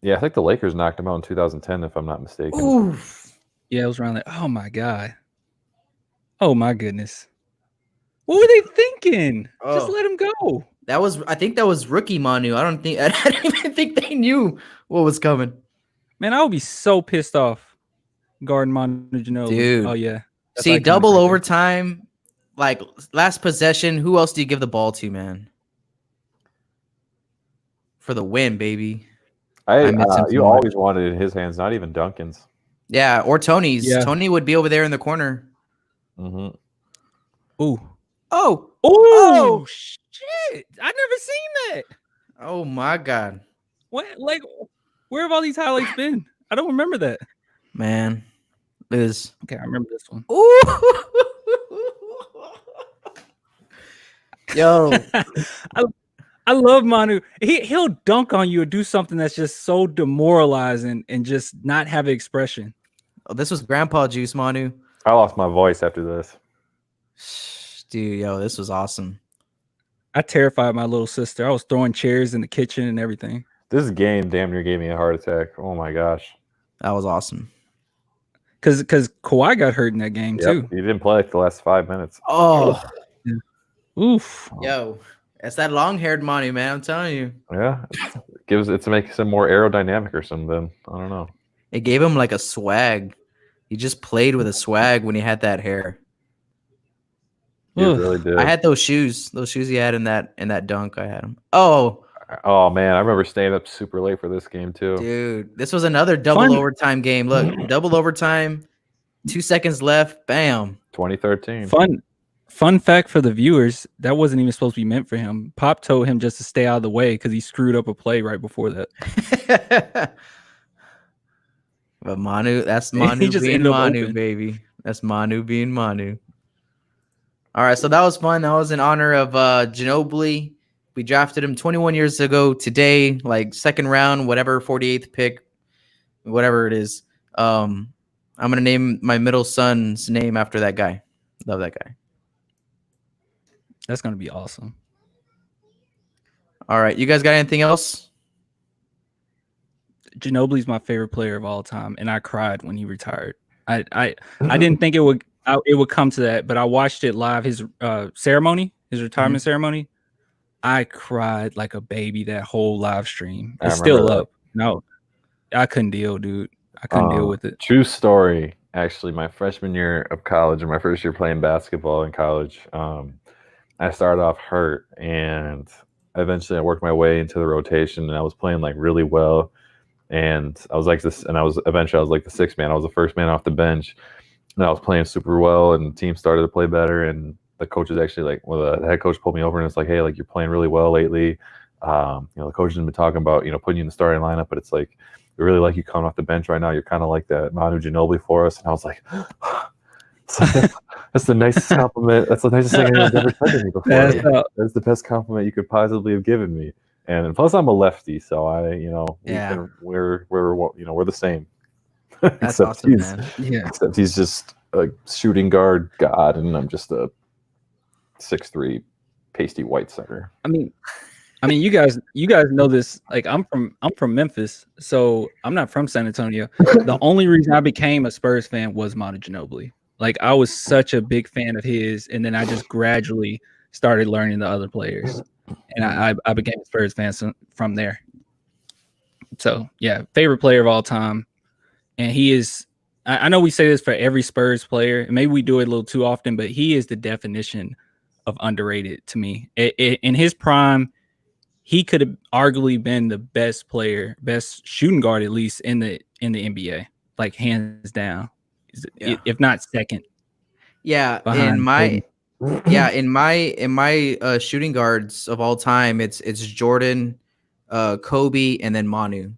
Yeah, I think the Lakers knocked them out in 2010, if I'm not mistaken.
Oof.
Yeah, it was around like, oh my god. Oh my goodness. What were they thinking? Just let him go.
I think that was rookie Manu. I don't even think they knew what was coming.
Man, I would be so pissed off guarding Manu Ginobili.
Dude.
Oh yeah.
See, double overtime, like last possession. Who else do you give the ball to, man? For the win, baby.
You always wanted it in his hands, not even Duncan's.
Yeah, or Tony's.
Yeah.
Tony would be over there in the corner.
Mm-hmm.
Ooh.
Oh,
shit. I never seen that.
Oh my god.
What? Like, where have all these highlights been? I don't remember that.
Man. Liz.
Okay, I remember this one.
Ooh. Yo.
I love Manu. He'll dunk on you or do something that's just so demoralizing and just not have an expression.
Oh, this was grandpa juice, Manu.
I lost my voice after this.
Dude, yo, this was awesome.
I terrified my little sister. I was throwing chairs in the kitchen and everything.
This game damn near gave me a heart attack. Oh my gosh.
That was awesome.
Because Kawhi got hurt in that game too.
He didn't play like the last 5 minutes.
Oh.
Oof.
Yo, that's that long-haired Manu, man. I'm telling you.
Yeah. It makes him more aerodynamic or something. I don't know.
It gave him like a swag. He just played with a swag when he had that hair.
He really did.
I had those shoes. Those shoes he had in that dunk. I had them. Oh
man, I remember staying up super late for this game too.
Dude, this was another double overtime game. Look, double overtime, 2 seconds left. Bam.
2013.
Fun fact for the viewers, that wasn't even supposed to be meant for him. Pop told him just to stay out of the way because he screwed up a play right before that.
But Manu, that's Manu being Manu, baby. That's Manu being Manu. All right, so that was fun. That was in honor of Ginobili. We drafted him 21 years ago today, like second round, whatever, 48th pick, whatever it is. I'm going to name my middle son's name after that guy. Love that guy.
That's going to be awesome.
All right, you guys got anything else?
Ginobili's my favorite player of all time, and I cried when he retired. I didn't think it would come to that, but I watched it live. His ceremony, his retirement ceremony. I cried like a baby that whole live stream. It's still up. No, I couldn't deal, dude. I couldn't deal with it.
True story. Actually, my freshman year of college and my first year playing basketball in college, I started off hurt, and eventually I worked my way into the rotation, and I was playing like really well. And I was like this, and I was like the sixth man. I was the first man off the bench, and I was playing super well, and the team started to play better. And the coach is actually like, the head coach pulled me over and it's like, hey, like you're playing really well lately. The coach has been talking about, putting you in the starting lineup, but it's like, we really like you coming off the bench right now. You're kind of like that Manu Ginobili for us. And I was like, that's the nicest compliment. That's the nicest thing anyone's ever said to me before. That's the best compliment you could possibly have given me. And plus I'm a lefty, so we're the same.
That's awesome, man.
Yeah.
Except he's just a shooting guard god, and I'm just a 6'3" pasty white center.
I mean, you guys know this. Like, I'm from Memphis, so I'm not from San Antonio. The only reason I became a Spurs fan was Manu Ginobili. Like, I was such a big fan of his, and then I just gradually started learning the other players, and I became a Spurs fan from there. So yeah, favorite player of all time, and he is. I know we say this for every Spurs player, and maybe we do it a little too often, but he is the definition of underrated to me. In his prime, he could have arguably been the best player, best shooting guard, at least in the NBA, like hands down, if not second.
Yeah, in my shooting guards of all time, it's Jordan, Kobe, and then Manu.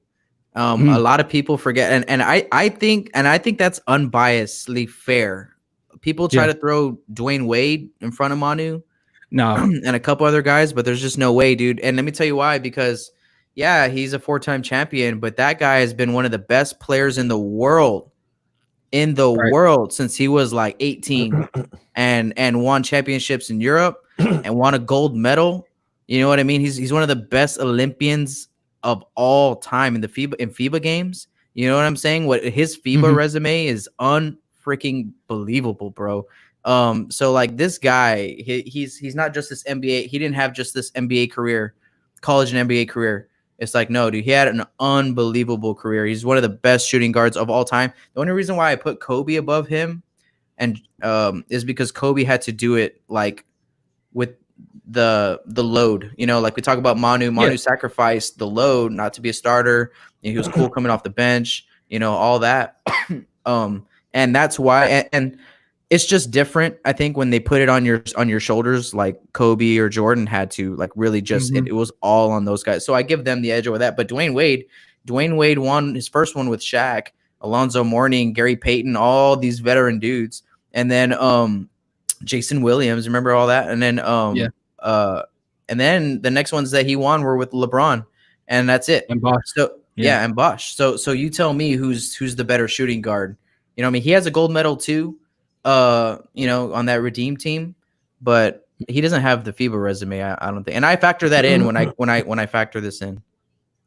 A lot of people forget, and I think that's unbiasedly fair. People try to throw Dwayne Wade in front of Manu, and a couple other guys, but there's just no way, dude. And let me tell you why. Because he's a 4-time champion, but that guy has been one of the best players in the world, since he was like 18, and won championships in Europe and won a gold medal. You know what I mean? He's one of the best Olympians of all time in FIBA games. You know what I'm saying? What his FIBA resume is unfreaking believable, bro. So like this guy, he's not just this NBA. He didn't have just this NBA career, college and NBA career. It's like, no, dude, he had an unbelievable career. He's one of the best shooting guards of all time. The only reason why I put Kobe above him and is because Kobe had to do it like with the load, like we talk about Manu sacrificed the load not to be a starter. He was cool coming off the bench, all that. And that's why, and it's just different, I think, when they put it on your shoulders, like Kobe or Jordan had to, like, really just it was all on those guys. So I give them the edge over that. But Dwayne Wade won his first one with Shaq, Alonzo Mourning, Gary Payton, all these veteran dudes, and then Jason Williams, remember all that? And then and then the next ones that he won were with LeBron, and that's it.
And Bosh.
So and Bosh. So you tell me who's the better shooting guard? He has a gold medal too. on that redeem team, but he doesn't have the FIBA resume. I don't think, and I factor that in when I factor this in.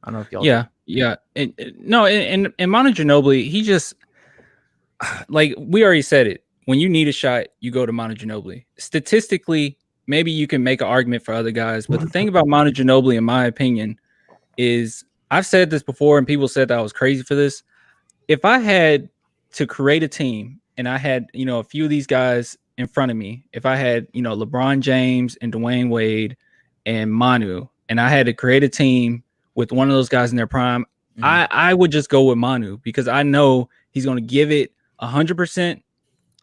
I don't know if y'all.
Yeah. And Manu Ginobili, he just like we already said it. When you need a shot, you go to Manu Ginobili. Statistically, maybe you can make an argument for other guys, but the thing about Manu Ginobili, in my opinion, is I've said this before, and people said that I was crazy for this. If I had to create a team and I had, a few of these guys in front of me, if I had, LeBron James and Dwayne Wade and Manu, and I had to create a team with one of those guys in their prime, I would just go with Manu because I know he's going to give it 100%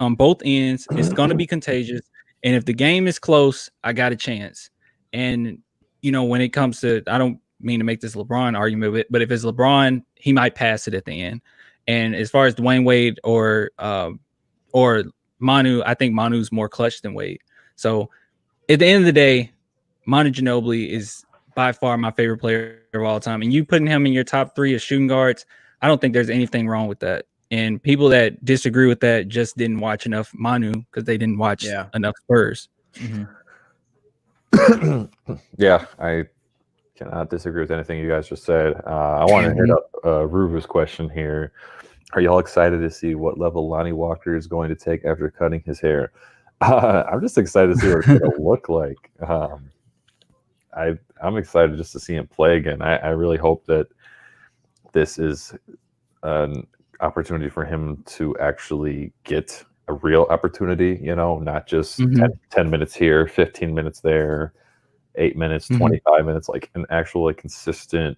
on both ends. It's going to be contagious. And if the game is close, I got a chance. And, when it comes to, I don't mean to make this LeBron argument, but if it's LeBron, he might pass it at the end. And as far as Dwayne Wade or Manu, I think Manu's more clutch than Wade. So at the end of the day, Manu Ginobili is by far my favorite player of all time. And you putting him in your top 3 as shooting guards, I don't think there's anything wrong with that. And people that disagree with that just didn't watch enough Manu because they didn't watch enough Spurs.
Yeah, I cannot disagree with anything you guys just said. I want to hit up Ruva's question here. Are y'all excited to see what level Lonnie Walker is going to take after cutting his hair? I'm just excited to see what it's going to look like. I'm excited just to see him play again. I really hope that this is an opportunity for him to actually get a real opportunity, not just 10 minutes here, 15 minutes there, 8 minutes, 25 minutes, like an actual consistent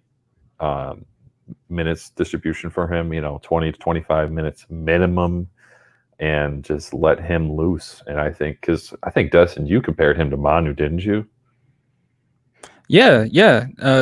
minutes distribution for him, 20 to 25 minutes minimum, and just let him loose. And I think Destin, you compared him to Manu, didn't you?
Yeah.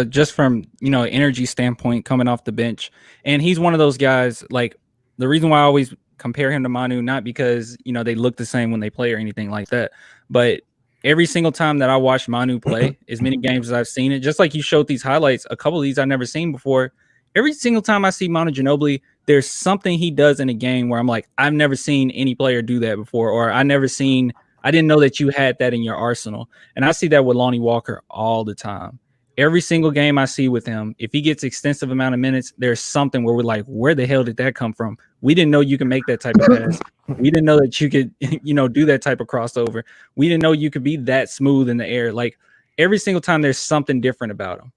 Just from, energy standpoint coming off the bench. And he's one of those guys, like the reason why I always compare him to Manu, not because, they look the same when they play or anything like that, but every single time that I watch Manu play, as many games as I've seen it, just like you showed these highlights, a couple of these I've never seen before. Every single time I see Manu Ginobili, there's something he does in a game where I'm like, I've never seen any player do that before, or I didn't know that you had that in your arsenal. And I see that with Lonnie Walker all the time. Every single game I see with him, if he gets extensive amount of minutes, there's something where we're like, where the hell did that come from? We didn't know you could make that type of pass. We didn't know that you could, do that type of crossover. We didn't know you could be that smooth in the air. Like every single time there's something different about him.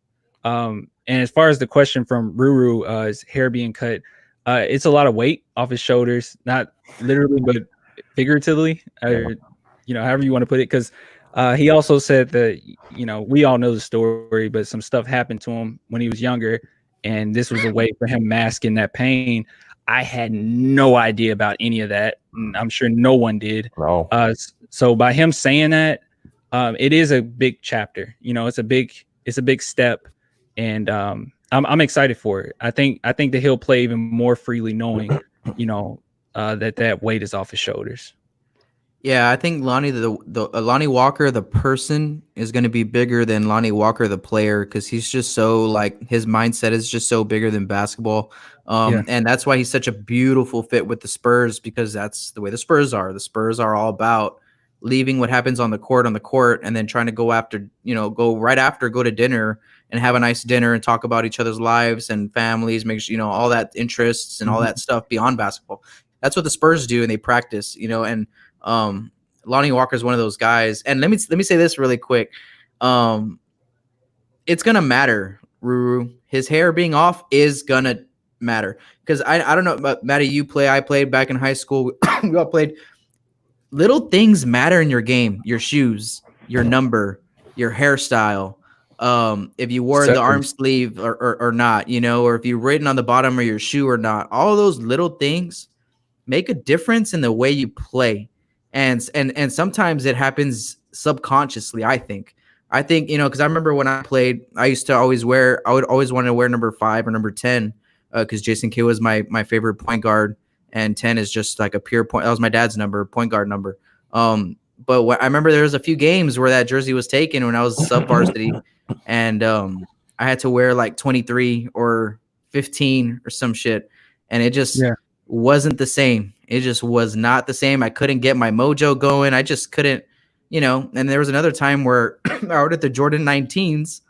And as far as the question from Ruru, his hair being cut, it's a lot of weight off his shoulders, not literally, but figuratively, or, however you want to put it. Because he also said that, we all know the story, but some stuff happened to him when he was younger. And this was a way for him masking that pain. I had no idea about any of that. And I'm sure no one did.
No.
So by him saying that, it is a big chapter. It's a big step. And I'm excited for it. I think that he'll play even more freely knowing, that weight is off his shoulders.
Yeah, I think Lonnie Lonnie Walker, the person, is going to be bigger than Lonnie Walker, the player, because he's just so his mindset is just so bigger than basketball. And that's why he's such a beautiful fit with the Spurs, because that's the way the Spurs are. The Spurs are all about leaving what happens on the court, and then trying to go to dinner and have a nice dinner and talk about each other's lives and families, make sure, all that interests and all that stuff beyond basketball. That's what the Spurs do, and they practice, and Lonnie Walker is one of those guys. And let me say this really quick. It's gonna matter, Ruru. His hair being off is gonna matter, because I don't know about Matty. I played back in high school. We all played. Little things matter in your game. Your shoes, your number, your hairstyle. If you wore the arm sleeve or not, or if you're written on the bottom of your shoe or not. All those little things make a difference in the way you play. And sometimes it happens subconsciously, I think, because I remember when I played, I would always want to wear number 5 or number 10, because Jason Kidd was my favorite point guard, and 10 is just like a pure point. That was my dad's point guard number. But I remember there was a few games where that jersey was taken when I was sub varsity, and I had to wear like 23 or 15 or some shit, and it just wasn't the same. It just was not the same. I couldn't get my mojo going. I just couldn't, and there was another time where I ordered the Jordan 19s.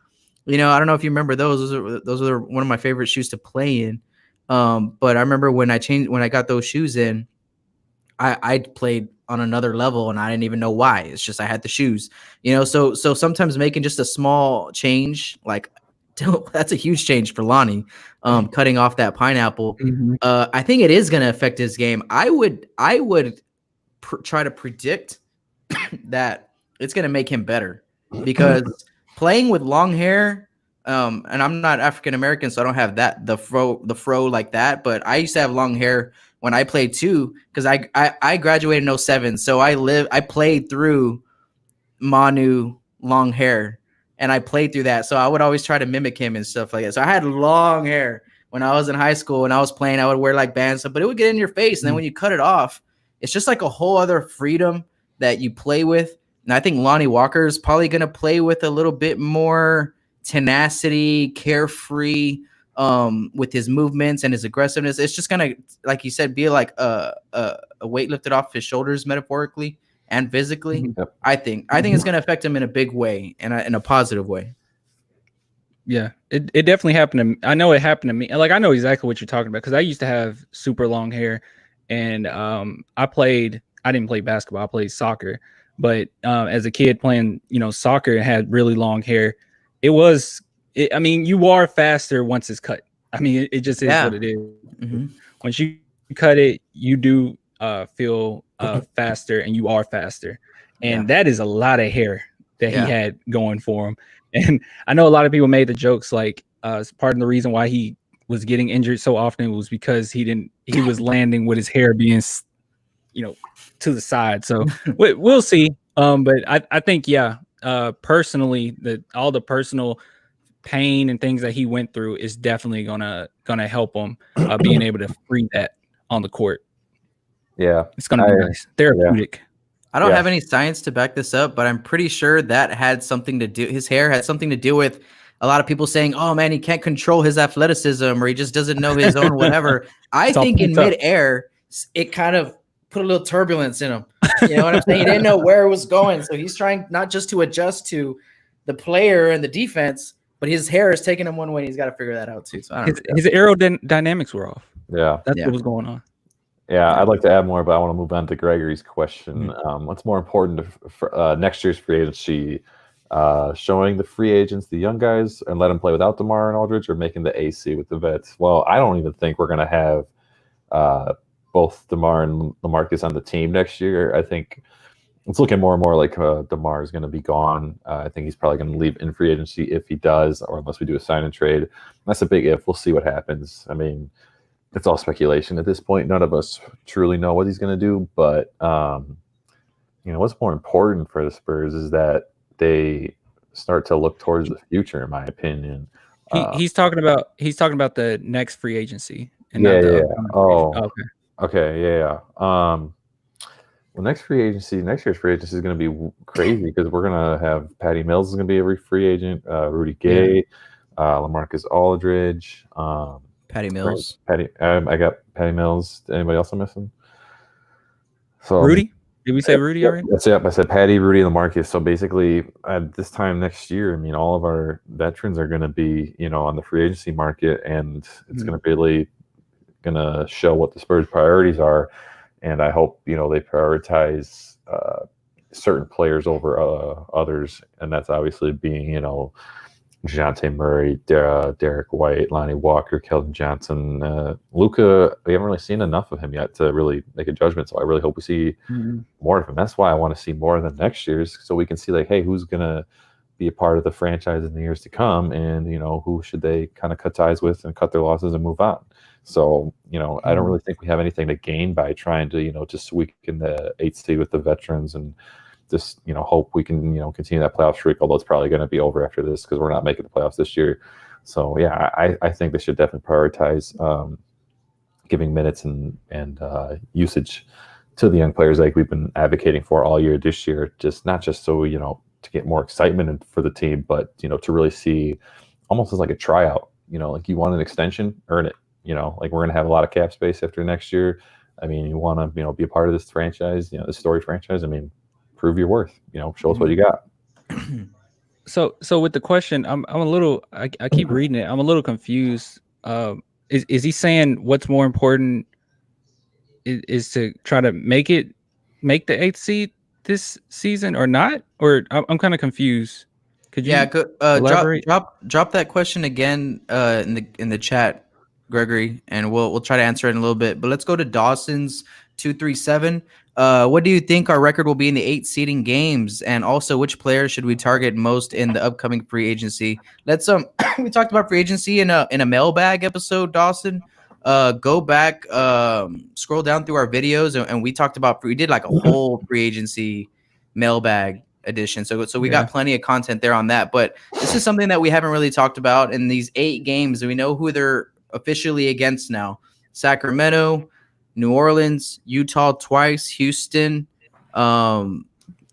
I don't know if you remember those. Those are one of my favorite shoes to play in. But I remember when I got those shoes in, I played on another level and I didn't even know why. It's just I had the shoes, so sometimes making just a small change, like that's a huge change for Lonnie, cutting off that pineapple. I think it is going to affect his game. I would try to predict that it's going to make him better, because playing with long hair, and I'm not African American, so I don't have the fro like that, but I used to have long hair when I played too, because I graduated in 07, so I played through Manu long hair, and I played through that, so I would always try to mimic him and stuff like that. So I had long hair when I was in high school, and I was playing. I would wear like bands, but it would get in your face, and then when you cut it off, it's just like a whole other freedom that you play with. And I think Lonnie Walker is probably going to play with a little bit more tenacity, carefree, with his movements and his aggressiveness. It's just gonna, like you said, be like a weight lifted off his shoulders, metaphorically and physically.
Yep.
I think it's gonna affect him in a big way, and in a positive way.
Yeah, it definitely happened to me. I know it happened to me. Like, I know exactly what you're talking about, because I used to have super long hair, and I didn't play basketball, I played soccer. But as a kid playing, soccer, and had really long hair, I mean, you are faster once it's cut. I mean, it just is what it is. Once you cut it, you do feel faster, and you are faster. And that is a lot of hair that he had going for him. And I know a lot of people made the jokes like, part of the reason why he was getting injured so often was because he was landing with his hair being, to the side. So we'll see. But I think, personally, all the personal pain and things that he went through is definitely gonna help him being able to free that on the court.
Yeah,
it's gonna be nice, therapeutic.
I don't have any science to back this up, but I'm pretty sure that had something to do. His hair had something to do with a lot of people saying, "Oh man, he can't control his athleticism, or he just doesn't know his own whatever." I think in midair, it kind of put a little turbulence in him. You know what I'm saying? He didn't know where it was going, so he's trying not just to adjust to the player and the defense, but his hair is taking him one way. And he's got to figure that out too. So
his aerodynamics were off.
Yeah,
that's what was going on.
Yeah, I'd like to add more, but I want to move on to Gregory's question. What's more important for next year's free agency? Showing the free agents, the young guys, and let them play without DeMar and Aldridge, or making the AC with the vets? Well, I don't even think we're going to have both DeMar and LaMarcus on the team next year. I think it's looking more and more like DeMar is going to be gone. I think he's probably going to leave in free agency if he does, or unless we do a sign and trade. That's a big if. We'll see what happens. I mean, it's all speculation at this point. None of us truly know what he's going to do. But, what's more important for the Spurs is that they start to look towards the future, in my opinion.
He's talking about the next free agency. And
Well, next year's free agency is going to be crazy, because we're going to have Patty Mills is going to be a free agent, Rudy Gay, LaMarcus Aldridge,
Patty Mills.
I got Patty Mills. Anybody else I'm missing? So
Rudy? Did we say Rudy already?
That's it. I said Patty, Rudy, and LaMarcus. So basically, at this time next year, I mean, all of our veterans are going to be, on the free agency market, and it's going to really show what the Spurs' priorities are. And I hope, they prioritize certain players over others, and that's obviously being, DeJounte Murray, Derek White, Lonnie Walker, Keldon Johnson, Luka. We haven't really seen enough of him yet to really make a judgment. So I really hope we see more of him. That's why I want to see more than next year's, so we can see like, hey, who's gonna be a part of the franchise in the years to come, and who should they kind of cut ties with and cut their losses and move on. So I don't really think we have anything to gain by trying to just weaken the 8th seed with the veterans and just hope we can continue that playoff streak, although it's probably going to be over after this because we're not making the playoffs this year. So yeah, I think they should definitely prioritize giving minutes and usage to the young players like we've been advocating for all year this year, just not just so to get more excitement for the team, but to really see almost as like a tryout. Like you want an extension, earn it. like we're going to have a lot of cap space after next year. I mean, you want to, be a part of this franchise, this story franchise. I mean, prove your worth, show us what you got.
So with the question, I'm a little, I keep reading it. I'm a little confused. Is he saying what's more important is to try to make the 8th seed this season or not? Or I'm kind of confused. Could you elaborate?
Drop that question again in the chat, Gregory, and we'll try to answer it in a little bit. But let's go to Dawson's 237. What do you think our record will be in the 8 seeding games? And also, which players should we target most in the upcoming free agency? Let's we talked about free agency in a mailbag episode, Dawson. Go back, scroll down through our videos, and we talked about we did like a whole free agency mailbag edition. So we got plenty of content there on that. But this is something that we haven't really talked about in these 8 games. We know who they're officially against now: Sacramento, New Orleans, Utah twice, Houston,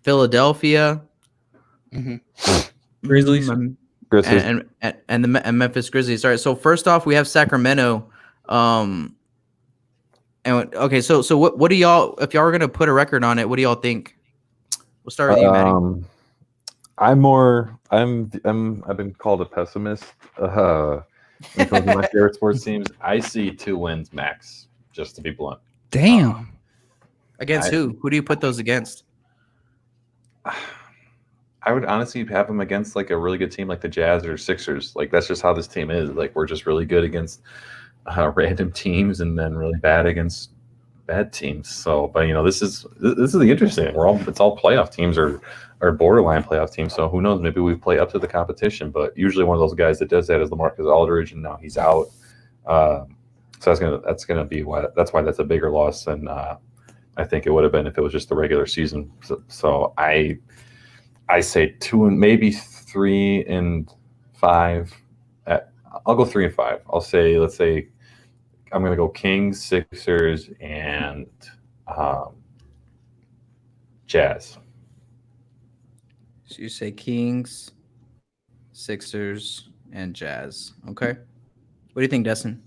Philadelphia,
Grizzlies,
and Memphis Grizzlies. All right. So first off, we have Sacramento. And okay, so what do y'all, if y'all were gonna put a record on it, what do y'all think? We'll start with you, Matty.
I've been called a pessimist. When it comes to my favorite sports teams, I see 2 wins max, just to be blunt.
Damn.
Against who? Who do you put those against?
I would honestly have them against like a really good team like the Jazz or Sixers. Like that's just how this team is. Like we're just really good against random teams and then really bad against bad teams. So, but this is the interesting. It's all playoff teams or borderline playoff teams. So who knows? Maybe we play up to the competition. But usually one of those guys that does that is LaMarcus Aldridge, and now he's out. So that's gonna be that's why that's a bigger loss than I think it would have been if it was just the regular season. So I say 2 and maybe 3 and 5. I'll go 3 and 5. Let's say I'm going to go Kings, Sixers, and Jazz.
So you say Kings, Sixers, and Jazz. Okay. What do you think, Destin?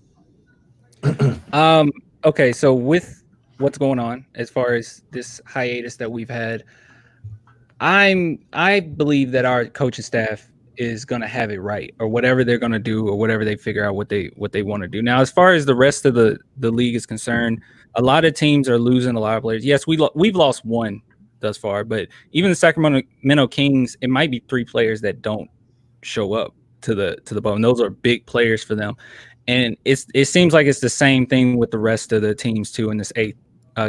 Okay, so with what's going on as far as this hiatus that we've had, I believe that our coaching staff is going to have it right, or whatever they're going to do, or whatever they figure out what they want to do. Now, as far as the rest of the league is concerned, a lot of teams are losing a lot of players. Yes, we've lost 1 thus far, but even the Sacramento Kings, it might be 3 players that don't show up to the ball, and those are big players for them. And it seems like it's the same thing with the rest of the teams too in this 8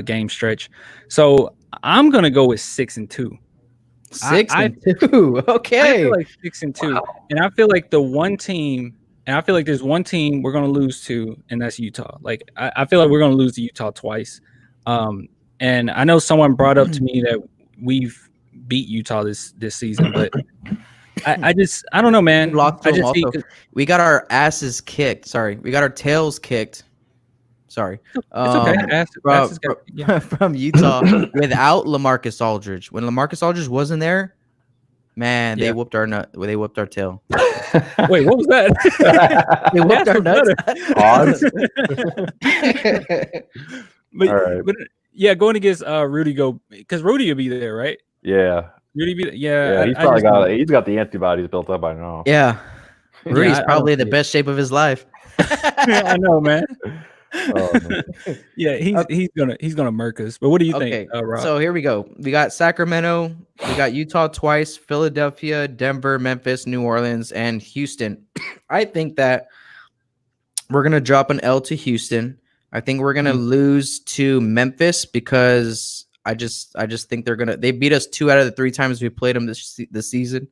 game stretch. So I'm going to go with 6 and 2.
6 and 2. Okay.
I feel like 6 and 2. Wow. And I feel like there's one team we're going to lose to, and that's Utah. Like, I feel like we're going to lose to Utah twice. And I know someone brought up to me that we've beat Utah this season, but I don't know, man.
We got our asses kicked. Sorry. We got our tails kicked. Sorry.
It's okay.
From Utah without LaMarcus Aldridge. When LaMarcus Aldridge wasn't there, man, they whooped our nut. They whooped our tail.
Wait, what was that?
They whooped our nuts.
But yeah, going against Rudy because Rudy will be there, right?
Yeah.
Rudy be
yeah. He's got the antibodies built up by now.
Yeah. Rudy's probably the best shape of his life.
I know, man. Yeah, he's gonna murk us. But what do you think, Rob?
So here we go. We got Sacramento, we got Utah twice, Philadelphia, Denver, Memphis, New Orleans, and Houston. I think that we're gonna drop an L to Houston. I think we're gonna lose to Memphis because I just think they beat us 2 out of the 3 times we played them this season.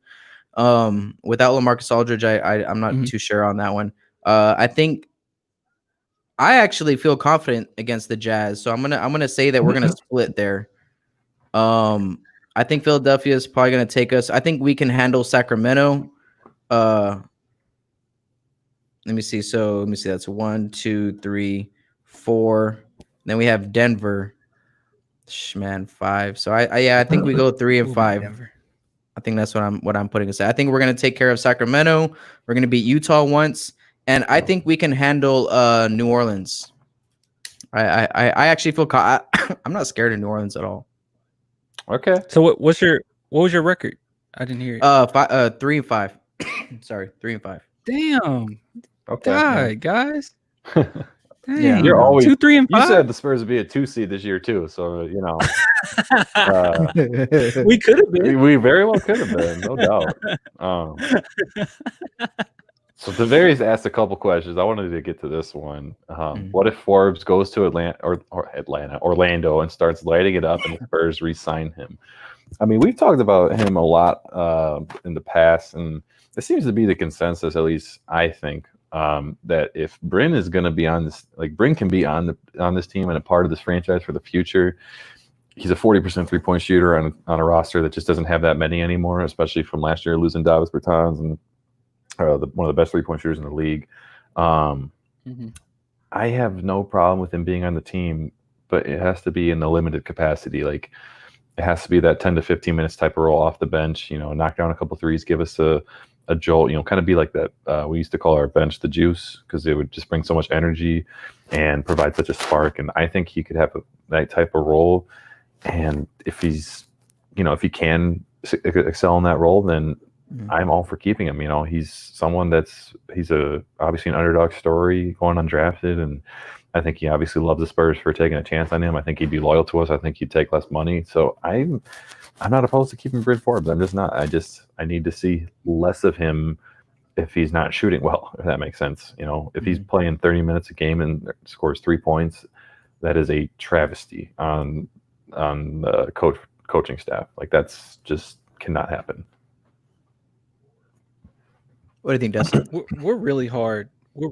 Without LaMarcus Aldridge, I'm not too sure on that one. I actually feel confident against the Jazz, so I'm gonna say that we're gonna split there. I think Philadelphia is probably gonna take us. I think we can handle Sacramento. Let me see. So let me see. That's 1, 2, 3, 4. Then we have Denver. Man, 5. So I think we go 3 and 5.
Denver.
I think that's what I'm putting aside. I think we're gonna take care of Sacramento. We're gonna beat Utah once. And I think we can handle New Orleans. I actually feel I'm not scared of New Orleans at all.
Okay.
So what was your record? I didn't hear it.
3-5. Sorry, 3-5.
Damn.
Okay.
God, guys. Damn.
Yeah.
You're always
2, 3, and 5.
You said the Spurs would be a 2 seed this year too, so you know
we could have been.
we very well could have been, no doubt. So Tavarius asked a couple questions. I wanted to get to this one. What if Forbes goes to Orlando and starts lighting it up, and the Spurs re-sign him? I mean, we've talked about him a lot in the past, and it seems to be the consensus, at least I think, that if Bryn is going to be on this, like Bryn can be on this team and a part of this franchise for the future. He's a 40% 3-point shooter on a roster that just doesn't have that many anymore, especially from last year losing Davis Bertans and one of the best 3-point shooters in the league. I have no problem with him being on the team, but it has to be in a limited capacity. Like, it has to be that 10 to 15 minutes type of role off the bench, knock down a couple threes, give us a jolt, kind of be like that. We used to call our bench the juice because it would just bring so much energy and provide such a spark. And I think he could have that type of role. And if he's, if he can excel in that role, then I'm all for keeping him. He's someone he's obviously an underdog story going undrafted, and I think he obviously loves the Spurs for taking a chance on him. I think he'd be loyal to us. I think he'd take less money. So I'm not opposed to keeping Bryn Forbes. I'm just not. I need to see less of him if he's not shooting well, if that makes sense. If he's playing 30 minutes a game and scores 3 points, that is a travesty on the coaching staff. Like, that's just cannot happen.
What do you think, Destin?
We're really hard. We're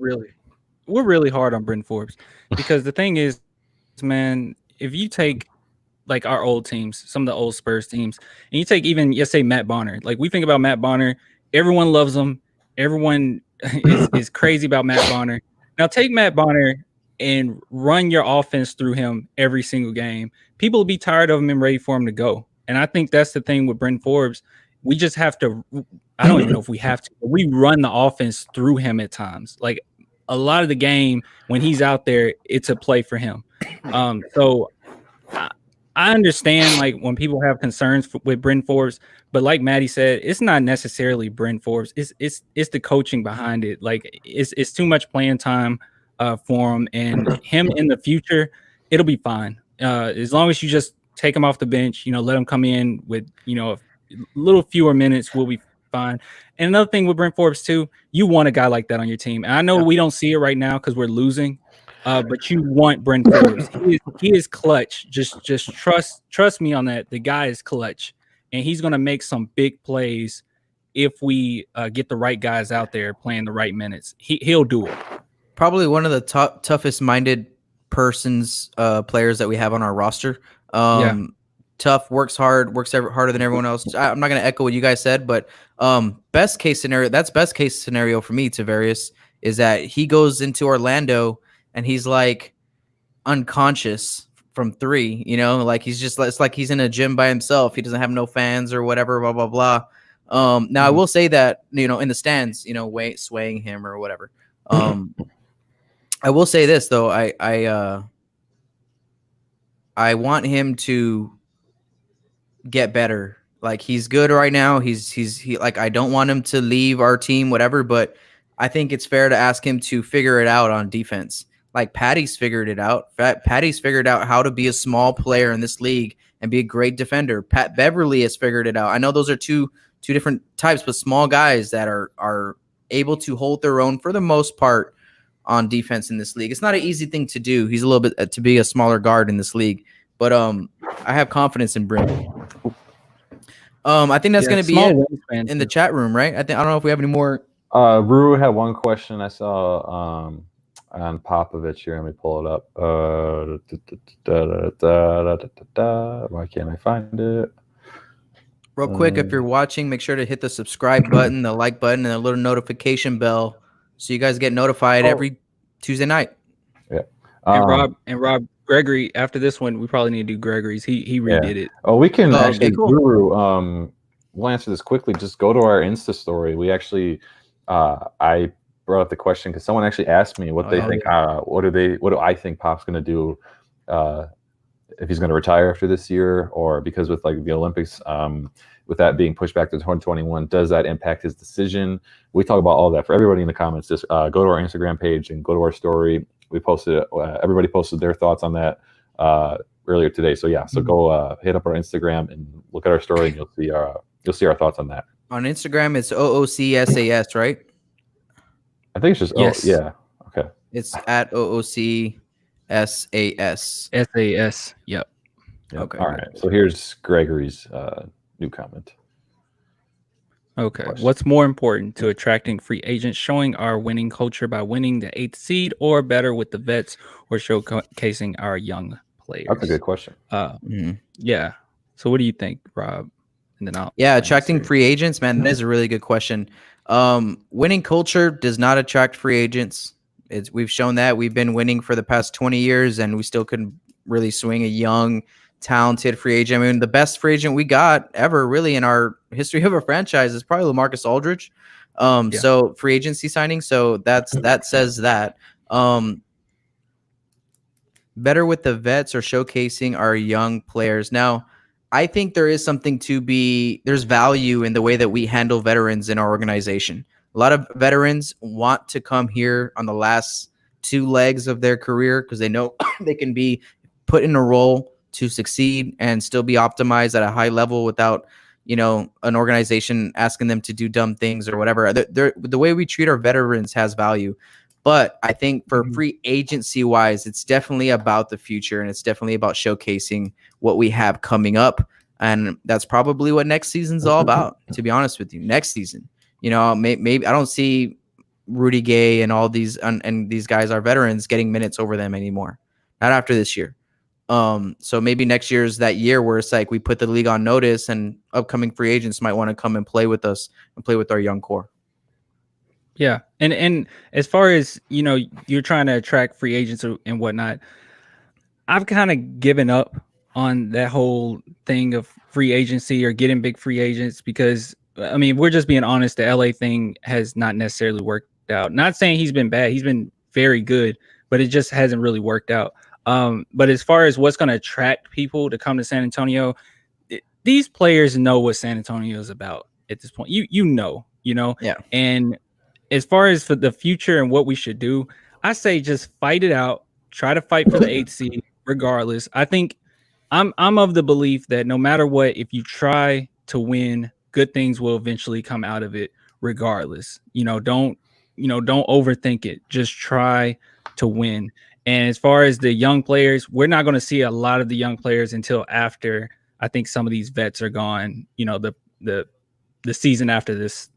really hard on Bryn Forbes, because the thing is, man, if you take like our old teams, some of the old Spurs teams, and you take even, let's say, Matt Bonner. Like, we think about Matt Bonner, everyone loves him. Everyone is crazy about Matt Bonner. Now take Matt Bonner and run your offense through him every single game. People will be tired of him and ready for him to go. And I think that's the thing with Bryn Forbes. We just have to, I don't even know if we have to, but we run the offense through him at times. Like, a lot of the game when he's out there, it's a play for him. So I understand, like, when people have concerns with Bryn Forbes, but like Matty said, it's not necessarily Bryn Forbes. It's the coaching behind it. Like, it's too much playing time for him, and him in the future, it'll be fine. As long as you just take him off the bench, let him come in with, a little fewer minutes, we'll be fine. And another thing with Bryn Forbes too, you want a guy like that on your team. And I know we don't see it right now because we're losing, but you want Bryn Forbes. He is clutch. Just trust me on that. The guy is clutch, and he's going to make some big plays if we get the right guys out there playing the right minutes. He'll do it.
Probably one of the toughest minded players that we have on our roster. Tough, works hard, harder than everyone else. I'm not going to echo what you guys said, but best case scenario for me, Tavarius, is that he goes into Orlando and he's like unconscious from 3, like he's just, it's like he's in a gym by himself. He doesn't have no fans or whatever, blah, blah, blah. Now I will say that, in the stands, swaying him or whatever. I will say this though. I want him to get better. Like, he's good right now. He like, I don't want him to leave our team, whatever, but I think it's fair to ask him to figure it out on defense. Like, Patty's figured it out. Patty's figured out how to be a small player in this league and be a great defender. Pat Beverly has figured it out. I know those are two different types, but small guys that are able to hold their own for the most part on defense in this league. It's not an easy thing to do. He's a little bit to be a smaller guard in this league, but I have confidence in Bryn. I think that's going to be it in the chat room, right? I don't know if we have any more.
Rue had one question I saw on Popovich here. Let me pull it up. Why can't I find it?
Real quick, if you're watching, make sure to hit the subscribe button, the like button, and a little notification bell so you guys get notified every Tuesday night.
Yeah.
And Rob Gregory, after this one, we probably need to do Gregory's. He redid it.
Oh, we can actually,
cool.
Guru, we'll answer this quickly. Just go to our Insta story. We actually, I brought up the question because someone actually asked me what they think. Yeah. What do I think Pop's going to do if he's going to retire after this year, or because with like the Olympics, with that being pushed back to 2021, does that impact his decision? We talk about all that. For everybody in the comments, just go to our Instagram page and go to our story. We posted it. Everybody posted their thoughts on that earlier today. So yeah, so go hit up our Instagram and look at our story, and you'll see our thoughts on that.
On Instagram, it's OOCSAS, right?
I think it's just
yes.
Yeah. Okay.
It's at OOCSAS.
SAS. Yep.
Okay. All right. So here's Gregory's new comment.
Okay. What's more important to attracting free agents, showing our winning culture by winning the 8th seed, or better with the vets, or showcasing our young players?
That's a good question.
Yeah. So what do you think, Rob? And then
attracting free agents, man, that is a really good question. Winning culture does not attract free agents. We've shown that. We've been winning for the past 20 years, and we still couldn't really swing a young, talented free agent. I mean, the best free agent we got ever really in our history of a franchise is probably LaMarcus Aldridge. So free agency signing. So that says that. Better with the vets or showcasing our young players. Now, I think there is something there's value in the way that we handle veterans in our organization. A lot of veterans want to come here on the last 2 legs of their career because they know they can be put in a role to succeed and still be optimized at a high level without, an organization asking them to do dumb things or whatever. The way we treat our veterans has value. But I think for free agency wise, it's definitely about the future, and it's definitely about showcasing what we have coming up. And that's probably what next season's all about, to be honest with you. Next season, maybe I don't see Rudy Gay and all these and these guys, our veterans, getting minutes over them anymore. Not after this year. So maybe next year is that year where it's like we put the league on notice, and upcoming free agents might want to come and play with us and play with our young core.
Yeah. And as far as, you're trying to attract free agents and whatnot, I've kind of given up on that whole thing of free agency or getting big free agents because, I mean, we're just being honest. The LA thing has not necessarily worked out. Not saying he's been bad. He's been very good, but it just hasn't really worked out. But as far as what's going to attract people to come to San Antonio, these players know what San Antonio is about at this point. Yeah. And as far as for the future and what we should do, I say just fight it out. Try to fight for the 8th seed regardless. I think I'm of the belief that no matter what, if you try to win, good things will eventually come out of it regardless. Don't overthink it. Just try to win. And as far as the young players, we're not going to see a lot of the young players until after I think some of these vets are gone, the season after this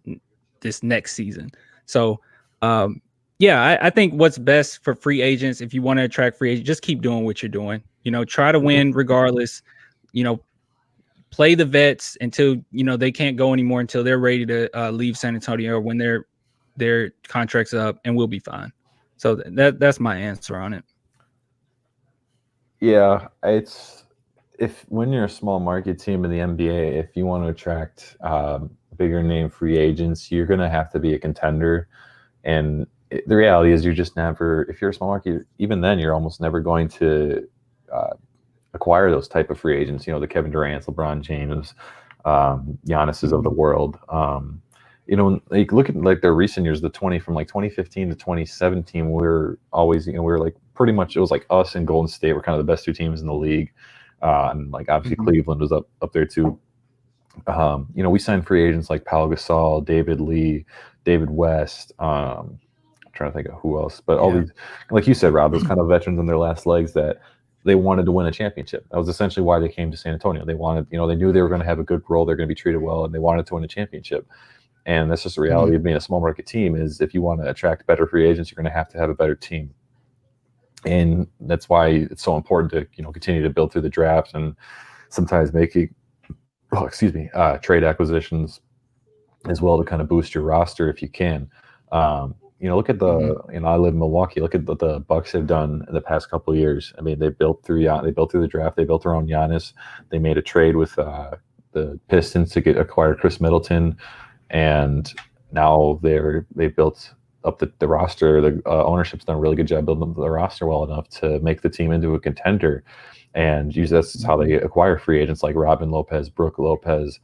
next season. So, I think what's best for free agents, if you want to attract free agents, just keep doing what you're doing. Try to win regardless. Play the vets until they can't go anymore, until they're ready to leave San Antonio or when their contract's up, and we'll be fine. So that's my answer on it.
Yeah, when you're a small market team in the NBA, if you want to attract bigger name free agents, you're going to have to be a contender. And the reality is you're just never, if you're a small market, even then you're almost never going to acquire those type of free agents, the Kevin Durant's, LeBron James, Giannis's of the world. Like look at like their recent years, from 2015 to 2017, we're always, we're like pretty much, it was like us and Golden State were kind of the best 2 teams in the league. And like obviously Cleveland was up there too. We signed free agents like Pau Gasol, David Lee, David West. I'm trying to think of who else, but all these, like you said, Rob, those kind of veterans in their last legs that they wanted to win a championship. That was essentially why they came to San Antonio. They wanted, they knew they were going to have a good role. They're going to be treated well, and they wanted to win a championship. And that's just the reality of being a small market team, is if you want to attract better free agents, you're going to have a better team. And that's why it's so important to, continue to build through the draft and sometimes making, trade acquisitions as well to kind of boost your roster if you can. Look at I live in Milwaukee. Look at what the Bucks have done in the past couple of years. I mean, they built through the draft. They built their own Giannis. They made a trade with the Pistons to acquire Chris Middleton, and now they built up the roster. The ownership's done a really good job building up the roster well enough to make the team into a contender. And that's how they acquire free agents like Robin Lopez, Brooke Lopez,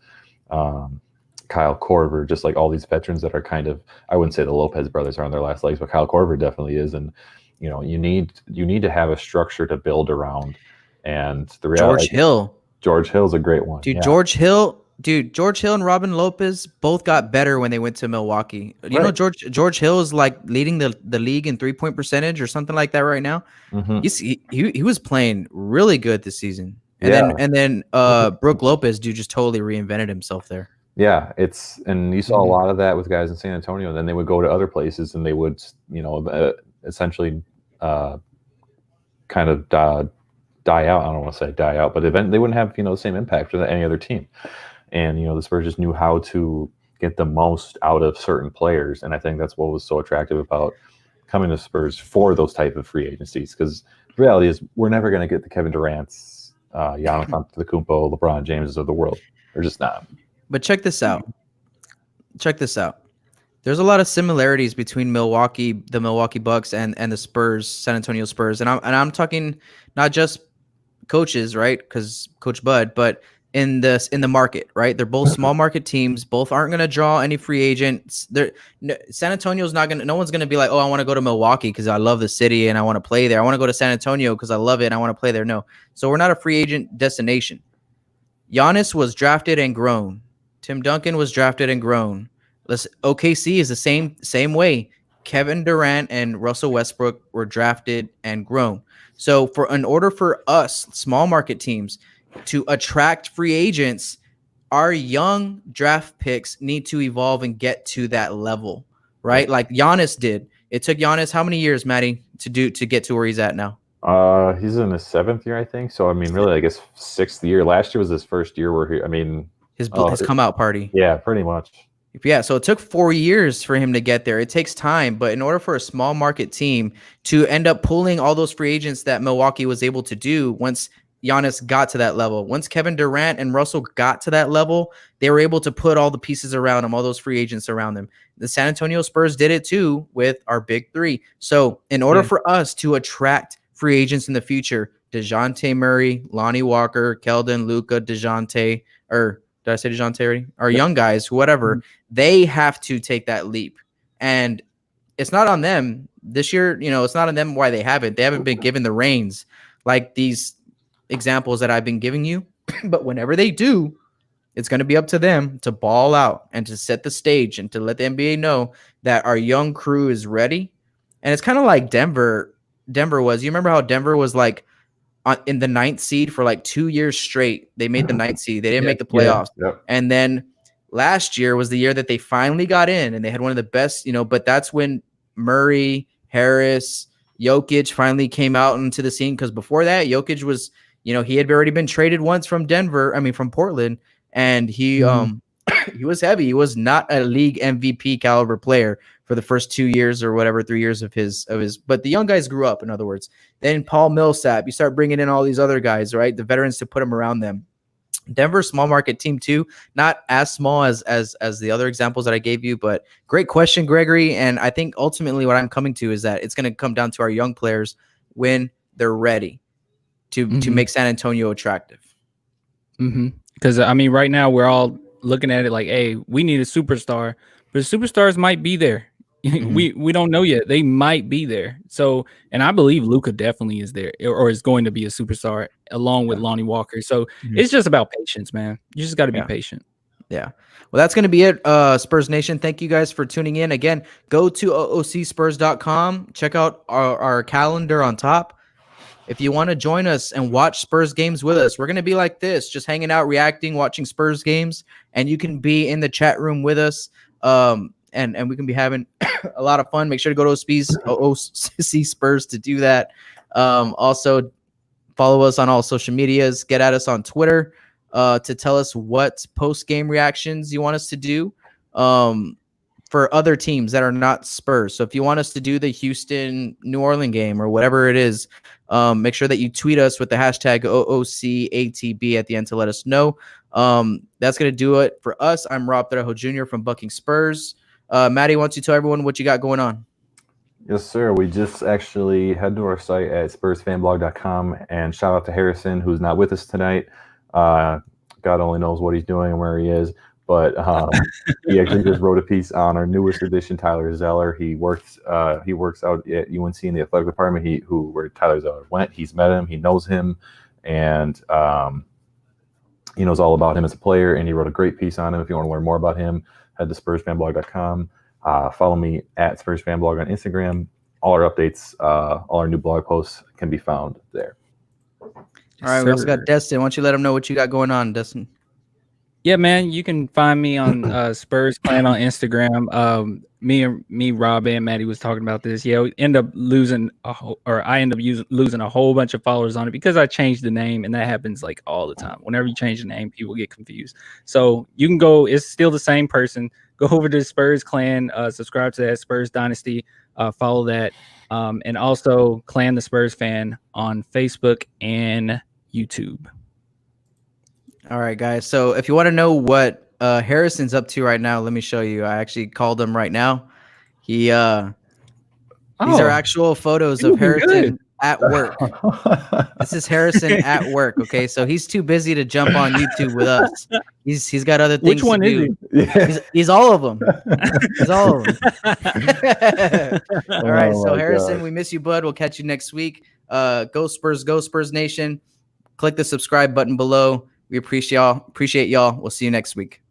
Kyle Korver, just like all these veterans that are kind of, I wouldn't say the Lopez brothers are on their last legs, but Kyle Korver definitely is. And, you need to have a structure to build around. And the reality, George Hill's a great one.
Dude, yeah. George Hill and Robin Lopez both got better when they went to Milwaukee. You know, George Hill is like leading the league in 3-point percentage or something like that right now. He was playing really good this season. And then Brooke Lopez, dude, just totally reinvented himself there.
Yeah, and you saw a lot of that with guys in San Antonio. And then they would go to other places and they would, essentially kind of die out. I don't want to say die out, but they wouldn't have the same impact for any other team. And the Spurs just knew how to get the most out of certain players, and I think that's what was so attractive about coming to Spurs for those type of free agencies. Because the reality is, we're never going to get the Kevin Durant's, Giannis Antetokounmpo, LeBron Jameses of the world. They're just not.
But check this out. There's a lot of similarities between the Milwaukee Bucks and the Spurs, San Antonio Spurs, and I'm talking not just coaches, right? Because Coach Bud, but in the market, right? They're both small market teams. Both aren't going to draw any free agents. San Antonio's not going to. No one's going to be like, oh, I want to go to Milwaukee because I love the city and I want to play there. I want to go to San Antonio because I love it and I want to play there. No, so we're not a free agent destination. Giannis was drafted and grown. Tim Duncan was drafted and grown. OKC is the same way. Kevin Durant and Russell Westbrook were drafted and grown. So in order for us, small market teams, to attract free agents, our young draft picks need to evolve and get to that level, right? Like Giannis did. It took Giannis how many years, Matty, to get to where he's at now?
He's in his 7th year, I think. So I mean, really, I guess 6th year. Last year was his first year where
his come out party.
Yeah, pretty much.
Yeah, so it took 4 years for him to get there. It takes time, but in order for a small market team to end up pulling all those free agents that Milwaukee was able to do once Giannis got to that level, once Kevin Durant and Russell got to that level, they were able to put all the pieces around them, all those free agents around them. The San Antonio Spurs did it too with our big three. So in order for us to attract free agents in the future, DeJounte Murray, Lonnie Walker, Keldon, Luka, DeJounte, or did I say DeJounte already? Our young guys, whatever, they have to take that leap. And it's not on them this year. It's not on them why they haven't. They haven't been given the reins like these examples that I've been giving you. But whenever they do, it's going to be up to them to ball out and to set the stage and to let the NBA know that our young crew is ready. And it's kind of like Denver was. You remember how Denver was like in the 9th seed for like 2 years straight? They made the 9th seed. They didn't make the playoffs. And then last year was the year that they finally got in and they had one of the best, but that's when Murray, Harris, Jokic finally came out into the scene. Because before that, Jokic was, he had already been traded once from from Portland, and he was heavy. He was not a league MVP caliber player for the first 2 years or whatever, 3 years of his, but the young guys grew up, in other words. Then Paul Millsap, you start bringing in all these other guys, right? The veterans to put them around them. Denver, small market team too, not as small as the other examples that I gave you, but great question, Gregory. And I think ultimately what I'm coming to is that it's going to come down to our young players when they're ready to make San Antonio attractive.
Because right now we're all looking at it like, hey, we need a superstar, but superstars might be there. We don't know yet. They might be there. So, and I believe Luka definitely is there or is going to be a superstar along with Lonnie Walker. So it's just about patience, man. You just got to be patient.
Yeah. Well, that's going to be it, Spurs Nation. Thank you guys for tuning in. Again, go to oocspurs.com. Check out our calendar on top. If you want to join us and watch Spurs games with us, we're going to be like this, just hanging out, reacting, watching Spurs games, and you can be in the chat room with us, and we can be having a lot of fun. Make sure to go to OOC Spurs to do that. Also, follow us on all social medias. Get at us on Twitter to tell us what post-game reactions you want us to do for other teams that are not Spurs. So if you want us to do the Houston-New Orleans game or whatever it is, make sure that you tweet us with the hashtag OOCATB at the end to let us know. That's going to do it for us. I'm Rob Trejo Jr. from Bucking Spurs. Matty, why don't you tell everyone what you got going on?
Yes, sir. We just actually head to our site at spursfanblog.com, and shout out to Harrison, who's not with us tonight. God only knows what he's doing and where he is, but he actually just wrote a piece on our newest addition, Tyler Zeller. He works out at UNC in the athletic department. Where Tyler Zeller went. He's met him. He knows him, and he knows all about him as a player. And he wrote a great piece on him. If you want to learn more about him, head to spursfanblog.com. Follow me at spursfanblog on Instagram. All our updates, all our new blog posts can be found there.
All right, we also got Destin. Why don't you let them know what you got going on, Destin?
Yeah, man, you can find me on Spurs Clan on Instagram. Me, Rob, and Matty was talking about this. Yeah, we end up losing losing a whole bunch of followers on it because I changed the name, and that happens like all the time. Whenever you change the name, people get confused. So you can go; it's still the same person. Go over to Spurs Clan, subscribe to that Spurs Dynasty, follow that, and also Clan the Spurs Fan on Facebook and YouTube.
All right, guys. So if you want to know what Harrison's up to right now, let me show you. I actually called him right now. These are actual photos of Harrison at work. This is Harrison at work. Okay, so he's too busy to jump on YouTube with us. He's got other things.
Which one
to do.
is
he? He's all of them. He's all of them. All right, so Harrison, we miss you, bud. We'll catch you next week. Go Spurs Nation. Click the subscribe button below. We appreciate y'all. We'll see you next week.